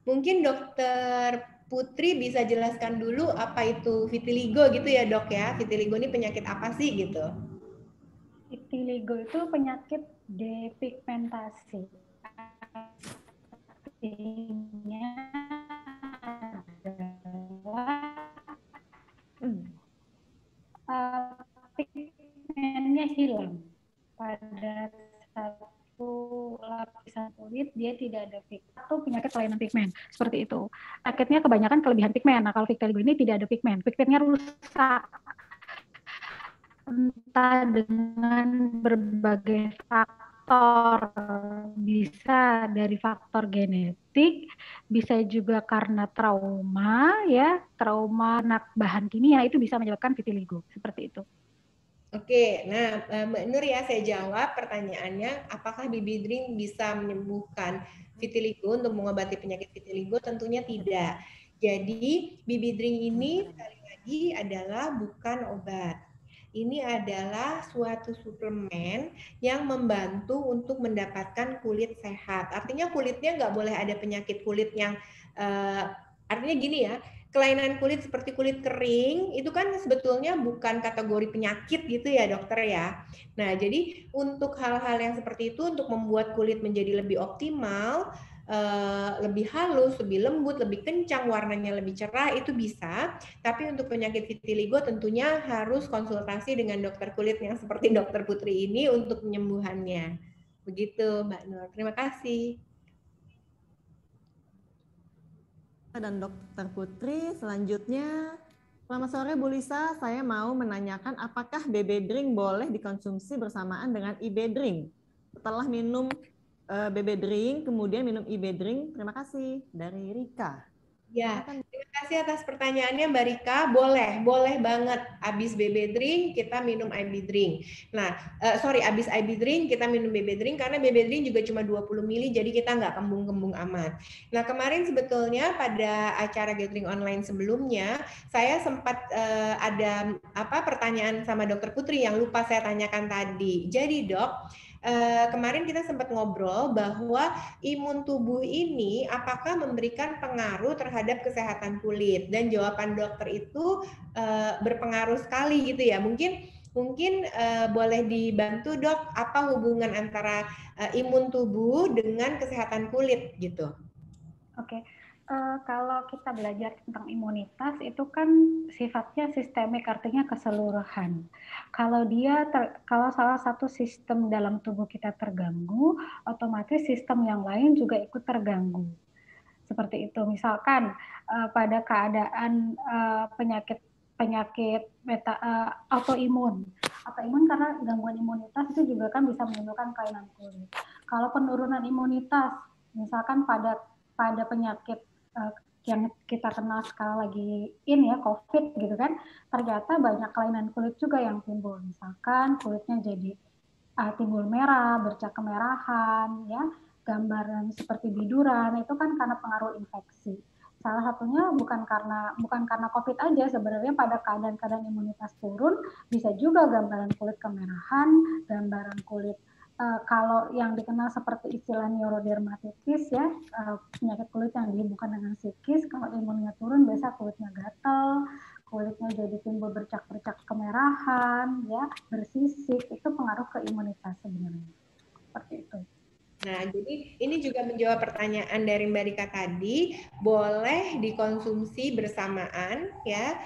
Mungkin Dokter Putri bisa jelaskan dulu apa itu vitiligo gitu ya Dok ya. Vitiligo ini penyakit apa sih gitu? Vitiligo itu penyakit depigmentasi. Artinya adalah pigmennya hilang pada satu lapisan kulit, dia tidak ada pigmen atau penyakit kelainan pigmen seperti itu. Penyakitnya kebanyakan kelebihan pigmen. Nah, kalau vitiligo ini tidak ada pigmen, pigmennya rusak entah dengan berbagai faktor, bisa dari faktor genetik, bisa juga karena trauma ya, trauma bahan kimia itu bisa menyebabkan vitiligo seperti itu. Oke, nah Mbak Nur ya saya jawab pertanyaannya, apakah BB drink bisa menyembuhkan vitiligo untuk mengobati penyakit vitiligo? Tentunya tidak. Jadi BB drink ini sekali lagi adalah bukan obat. Ini adalah suatu suplemen yang membantu untuk mendapatkan kulit sehat. Artinya kulitnya nggak boleh ada penyakit kulit yang artinya gini ya. Kelainan kulit seperti kulit kering itu kan sebetulnya bukan kategori penyakit gitu ya dokter ya. Nah jadi untuk hal-hal yang seperti itu untuk membuat kulit menjadi lebih optimal, lebih halus, lebih lembut, lebih kencang, warnanya lebih cerah itu bisa. Tapi untuk penyakit vitiligo tentunya harus konsultasi dengan dokter kulit yang seperti Dokter Putri ini untuk penyembuhannya. Begitu Mbak Nur. Terima kasih. Dan Dokter Putri, selanjutnya selamat sore Bu Lisa, saya mau menanyakan apakah BB drink boleh dikonsumsi bersamaan dengan IB drink? Setelah minum BB drink, kemudian minum IB drink, terima kasih. Dari Rika. Ya, terima kasih atas pertanyaannya Mbak Rika. Boleh banget. Abis BB drink kita minum IB drink. Nah, abis IB drink kita minum BB drink karena BB drink juga cuma 20 ml, jadi kita nggak kembung-kembung amat. Nah, kemarin sebetulnya pada acara gathering online sebelumnya, saya sempat ada pertanyaan sama Dokter Putri yang lupa saya tanyakan tadi. Jadi Dok, kemarin kita sempat ngobrol bahwa imun tubuh ini apakah memberikan pengaruh terhadap kesehatan kulit, dan jawaban dokter itu berpengaruh sekali gitu ya. Mungkin boleh dibantu dok, apa hubungan antara imun tubuh dengan kesehatan kulit gitu? Oke. Kalau kita belajar tentang imunitas itu kan sifatnya sistemik, artinya keseluruhan. Kalau salah satu sistem dalam tubuh kita terganggu, otomatis sistem yang lain juga ikut terganggu. Seperti itu. Misalkan pada keadaan penyakit autoimun. Autoimun karena gangguan imunitas itu juga kan bisa menimbulkan kelainan kulit. Kalau penurunan imunitas, misalkan pada penyakit yang kita kenal sekarang lagi ini ya, COVID gitu kan, ternyata banyak kelainan kulit juga yang timbul. Misalkan kulitnya jadi timbul merah, bercak kemerahan, ya, gambaran seperti biduran, itu kan karena pengaruh infeksi. Salah satunya bukan karena COVID aja, sebenarnya pada keadaan-keadaan imunitas turun bisa juga gambaran kulit kemerahan, gambaran kulit kalau yang dikenal seperti istilah neurodermatitis ya, penyakit kulit yang bukan dengan psikis, kalau imunnya turun biasa kulitnya gatal, kulitnya jadi timbul bercak-bercak kemerahan, ya, bersisik, itu pengaruh ke imunitas sebenarnya. Seperti itu. Nah, jadi ini juga menjawab pertanyaan dari Mbak Rika tadi, boleh dikonsumsi bersamaan ya.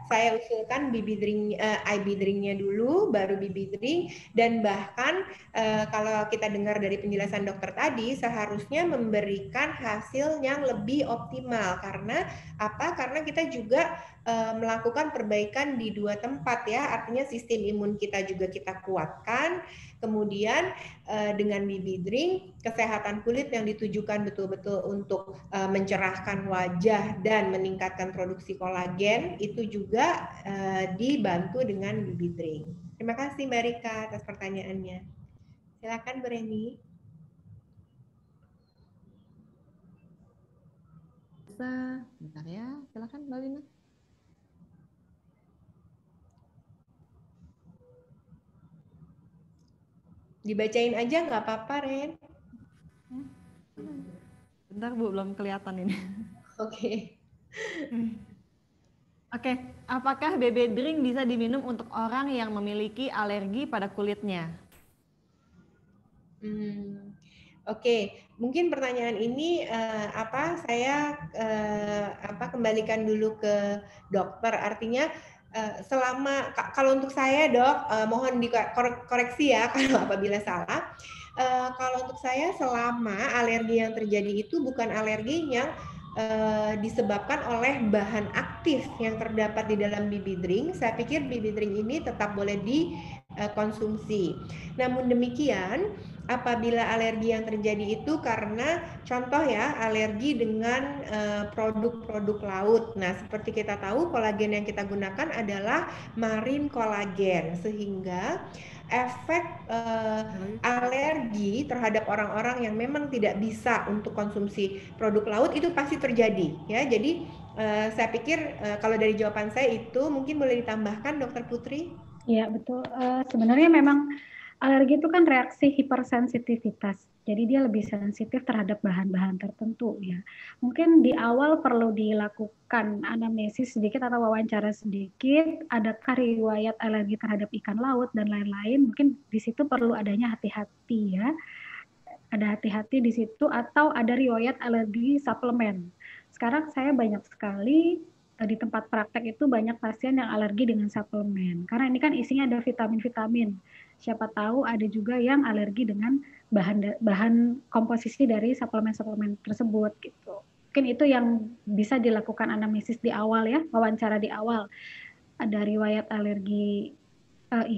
Saya usulkan eye drink-nya dulu, baru BB drink, dan bahkan kalau kita dengar dari penjelasan dokter tadi, seharusnya memberikan hasil yang lebih optimal. Karena apa? Karena kita juga melakukan perbaikan di 2 tempat ya, artinya sistem imun kita juga kita kuatkan. Kemudian dengan BB drink, kesehatan kulit yang ditujukan betul-betul untuk mencerahkan wajah dan meningkatkan produksi kolagen itu juga dibantu dengan BB drink. Terima kasih Mbak Rika atas pertanyaannya. Silakan Bu Reni. Bisa, bentar ya, silakan Mbak Lina. Dibacain aja nggak apa-apa, Ren. Bentar Bu, belum kelihatan ini. Oke. Oke, apakah BB drink bisa diminum untuk orang yang memiliki alergi pada kulitnya? Oke, mungkin pertanyaan ini saya kembalikan dulu ke dokter. Artinya selama kalau untuk saya dok, mohon dikoreksi ya kalau apabila salah. Kalau untuk saya selama alergi yang terjadi itu bukan alergi yang disebabkan oleh bahan aktif yang terdapat di dalam BB drink, saya pikir BB drink ini tetap boleh dikonsumsi. Namun demikian, apabila alergi yang terjadi itu karena contoh ya alergi dengan produk-produk laut. Nah, seperti kita tahu kolagen yang kita gunakan adalah marine kolagen, sehingga efek alergi terhadap orang-orang yang memang tidak bisa untuk konsumsi produk laut itu pasti terjadi ya. Jadi saya pikir kalau dari jawaban saya itu mungkin boleh ditambahkan Dokter Putri. Iya betul, sebenarnya memang alergi itu kan reaksi hipersensitivitas, jadi dia lebih sensitif terhadap bahan-bahan tertentu ya. Mungkin di awal perlu dilakukan anamnesis sedikit atau wawancara sedikit, adakah riwayat alergi terhadap ikan laut dan lain-lain, mungkin di situ perlu adanya hati-hati ya. Ada hati-hati di situ, atau ada riwayat alergi suplemen. Sekarang saya banyak sekali di tempat praktek itu banyak pasien yang alergi dengan suplemen. Karena ini kan isinya ada vitamin-vitamin. Siapa tahu ada juga yang alergi dengan bahan komposisi dari suplemen-suplemen tersebut gitu. Mungkin itu yang bisa dilakukan anamnesis di awal ya, wawancara di awal. Ada riwayat alergi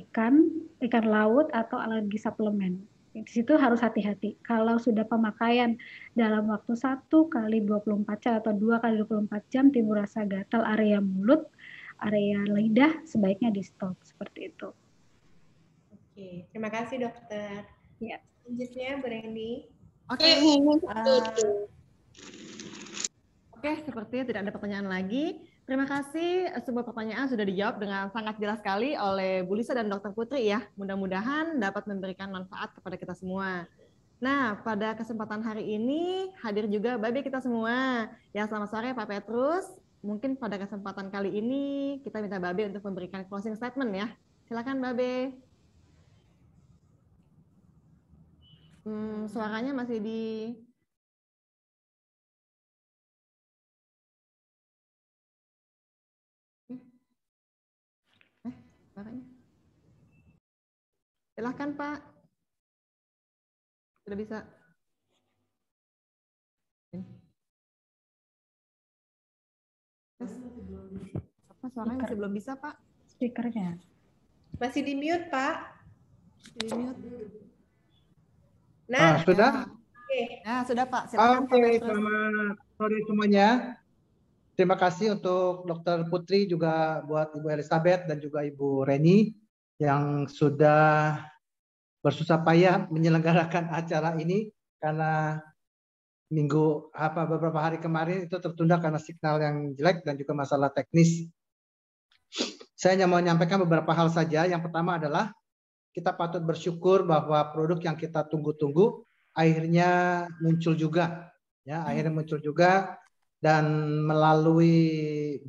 ikan laut atau alergi suplemen. Di situ harus hati-hati. Kalau sudah pemakaian dalam waktu 1 kali 24 jam atau 2 kali 24 jam timbul rasa gatal area mulut, area lidah, sebaiknya di stop seperti itu. Oke, terima kasih dokter. Ya. Selanjutnya Bu Reni. Oke, sepertinya tidak ada pertanyaan lagi. Terima kasih, semua pertanyaan sudah dijawab dengan sangat jelas sekali oleh Bu Lisa dan Dr. Putri ya. Mudah-mudahan dapat memberikan manfaat kepada kita semua. Nah, pada kesempatan hari ini hadir juga Babe kita semua. Ya, selamat sore Pak Petrus. Mungkin pada kesempatan kali ini kita minta Babe untuk memberikan closing statement ya. Silakan Babe. Suaranya masih di... Suaranya. Silahkan Pak. Sudah bisa. Apa suaranya masih belum bisa Pak? Speakernya. Masih di mute, Pak. Di mute. Nah, sudah? Oke. Nah, sudah Pak. Silakan Pak Oke, Petrus. selamat sore semuanya. Terima kasih untuk Dr. Putri, juga buat Ibu Elizabeth dan juga Ibu Reni yang sudah bersusah payah menyelenggarakan acara ini karena beberapa hari kemarin itu tertunda karena signal yang jelek dan juga masalah teknis. Saya hanya mau menyampaikan beberapa hal saja. Yang pertama adalah kita patut bersyukur bahwa produk yang kita tunggu-tunggu akhirnya muncul juga, ya, akhirnya muncul juga. Dan melalui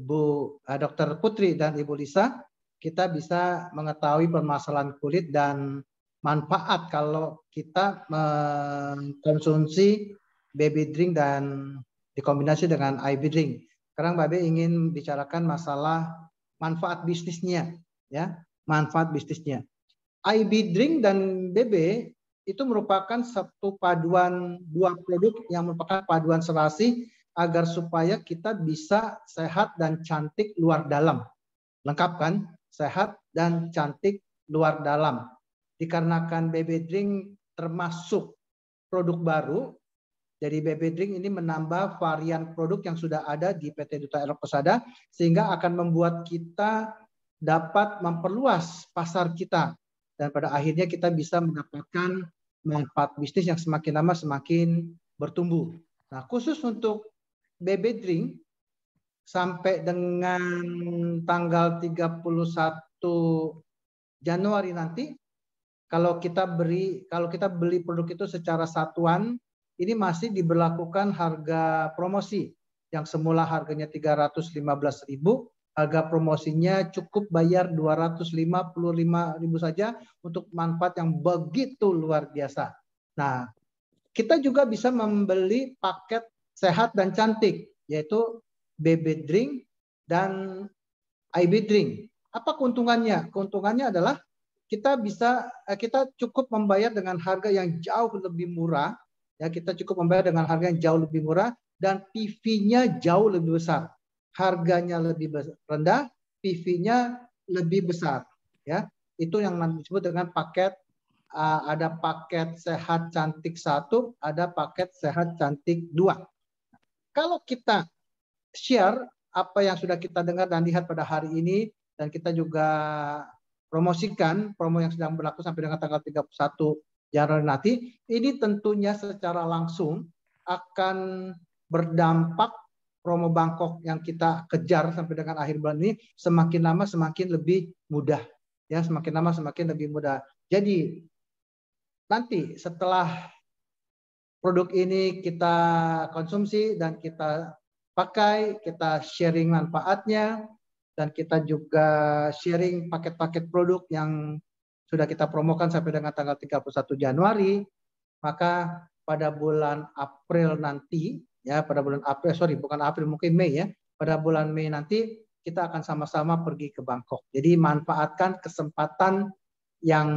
Dr. Putri dan Ibu Lisa, kita bisa mengetahui permasalahan kulit dan manfaat kalau kita mengkonsumsi baby drink dan dikombinasi dengan IV drink. Sekarang Babe ingin bicarakan masalah manfaat bisnisnya, ya, manfaat bisnisnya. IV drink dan BB itu merupakan satu paduan dua produk yang merupakan paduan serasi agar supaya kita bisa sehat dan cantik luar dalam. Lengkap kan? Sehat dan cantik luar dalam. Dikarenakan BB drink termasuk produk baru, jadi BB drink ini menambah varian produk yang sudah ada di PT Duta Air Persada sehingga akan membuat kita dapat memperluas pasar kita dan pada akhirnya kita bisa mendapatkan manfaat bisnis yang semakin lama semakin bertumbuh. Nah, khusus untuk BB drink sampai dengan tanggal 31 Januari nanti kalau kita beli produk itu secara satuan ini masih diberlakukan harga promosi yang semula harganya 315.000, harga promosinya cukup bayar 255.000 saja untuk manfaat yang begitu luar biasa. Nah, kita juga bisa membeli paket sehat dan cantik, yaitu BB drink dan IV drink. Apa keuntungannya? Keuntungannya adalah kita cukup membayar dengan harga yang jauh lebih murah. Ya, kita cukup membayar dengan harga yang jauh lebih murah dan PV-nya jauh lebih besar. Harganya lebih rendah, PV-nya lebih besar. Ya, itu yang disebut dengan paket. Ada paket sehat cantik 1, ada paket sehat cantik 2. Kalau kita share apa yang sudah kita dengar dan lihat pada hari ini dan kita juga promosikan promo yang sedang berlaku sampai dengan tanggal 31 Januari nanti, ini tentunya secara langsung akan berdampak promo Bangkok yang kita kejar sampai dengan akhir bulan ini semakin lama semakin lebih mudah. Ya, semakin lama semakin lebih mudah. Jadi nanti setelah produk ini kita konsumsi dan kita pakai, kita sharing manfaatnya, dan kita juga sharing paket-paket produk yang sudah kita promokan sampai dengan tanggal 31 Januari, maka pada bulan April nanti, ya pada bulan April, bukan April, mungkin Mei ya, pada bulan Mei nanti kita akan sama-sama pergi ke Bangkok. Jadi manfaatkan kesempatan yang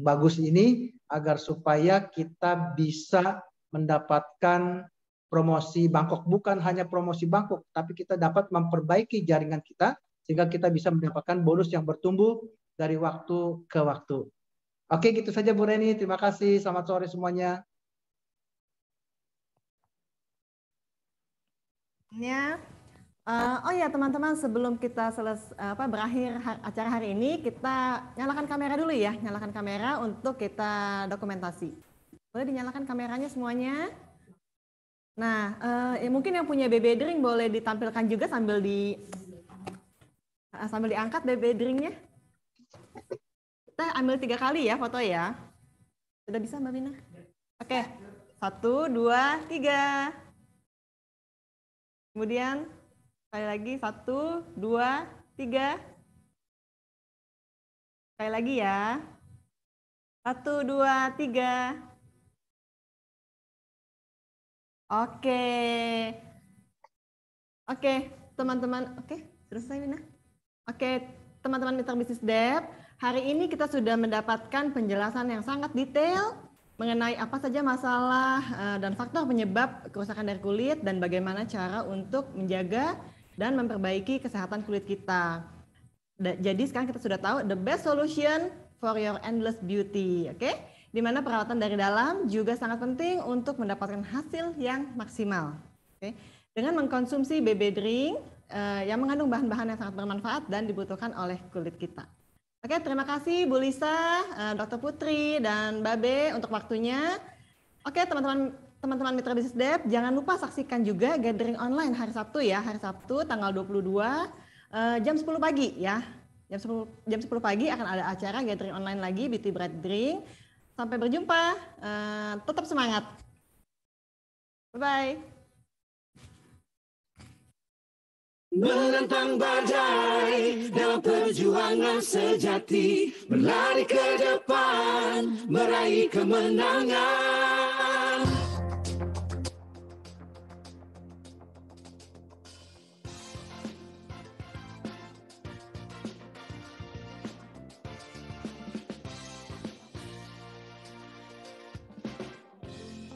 bagus ini agar supaya kita bisa mendapatkan promosi Bangkok. Bukan hanya promosi Bangkok, tapi kita dapat memperbaiki jaringan kita sehingga kita bisa mendapatkan bonus yang bertumbuh dari waktu ke waktu. Oke, gitu saja Bu Reni. Terima kasih. Selamat sore semuanya. Oh ya teman-teman, sebelum kita berakhir acara hari ini, kita nyalakan kamera dulu ya. Nyalakan kamera untuk kita dokumentasi. Boleh dinyalakan kameranya semuanya? Nah, mungkin yang punya BB drink boleh ditampilkan juga sambil Sambil diangkat baby drinknya. Kita ambil 3 kali ya foto ya. Sudah bisa Mbak Mina? Oke, 1, 2, 3. Kemudian sekali lagi 1, 2, 3. Sekali lagi ya. 1, 2, 3. Oke. Oke, teman-teman. Oke, selesai Mina. Oke, teman-teman Mitra Bisnis Dev, hari ini kita sudah mendapatkan penjelasan yang sangat detail mengenai apa saja masalah dan faktor penyebab kerusakan dari kulit dan bagaimana cara untuk menjaga dan memperbaiki kesehatan kulit kita. Jadi sekarang kita sudah tahu the best solution for your endless beauty, oke? Di mana perawatan dari dalam juga sangat penting untuk mendapatkan hasil yang maksimal. Oke? Dengan mengkonsumsi BB Drink yang mengandung bahan-bahan yang sangat bermanfaat dan dibutuhkan oleh kulit kita. Oke, terima kasih Bu Lisa, Dr. Putri, dan Babe untuk waktunya. Oke, teman-teman Mitra Bisnis Dev, jangan lupa saksikan juga gathering online hari Sabtu ya, hari Sabtu tanggal 22 jam 10 pagi ya. Jam 10 pagi akan ada acara gathering online lagi Beauty Bright Drink. Sampai berjumpa, tetap semangat. Bye-bye. Menentang badai dalam perjuangan sejati, berlari ke depan, meraih kemenangan.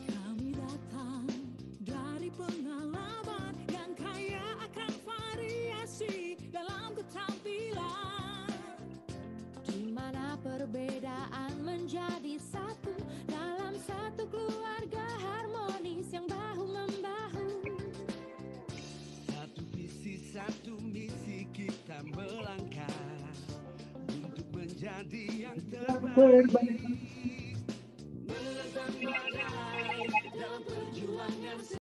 Kami datang dari pengalaman yang kaya akan variasi dalam ketampilan, di mana perbedaan menjadi satu dalam satu keluarga harmonis yang bahu-membahu. Satu visi, satu misi, kita melangkah untuk menjadi yang terbaik. Menentang badai dalam perjuangan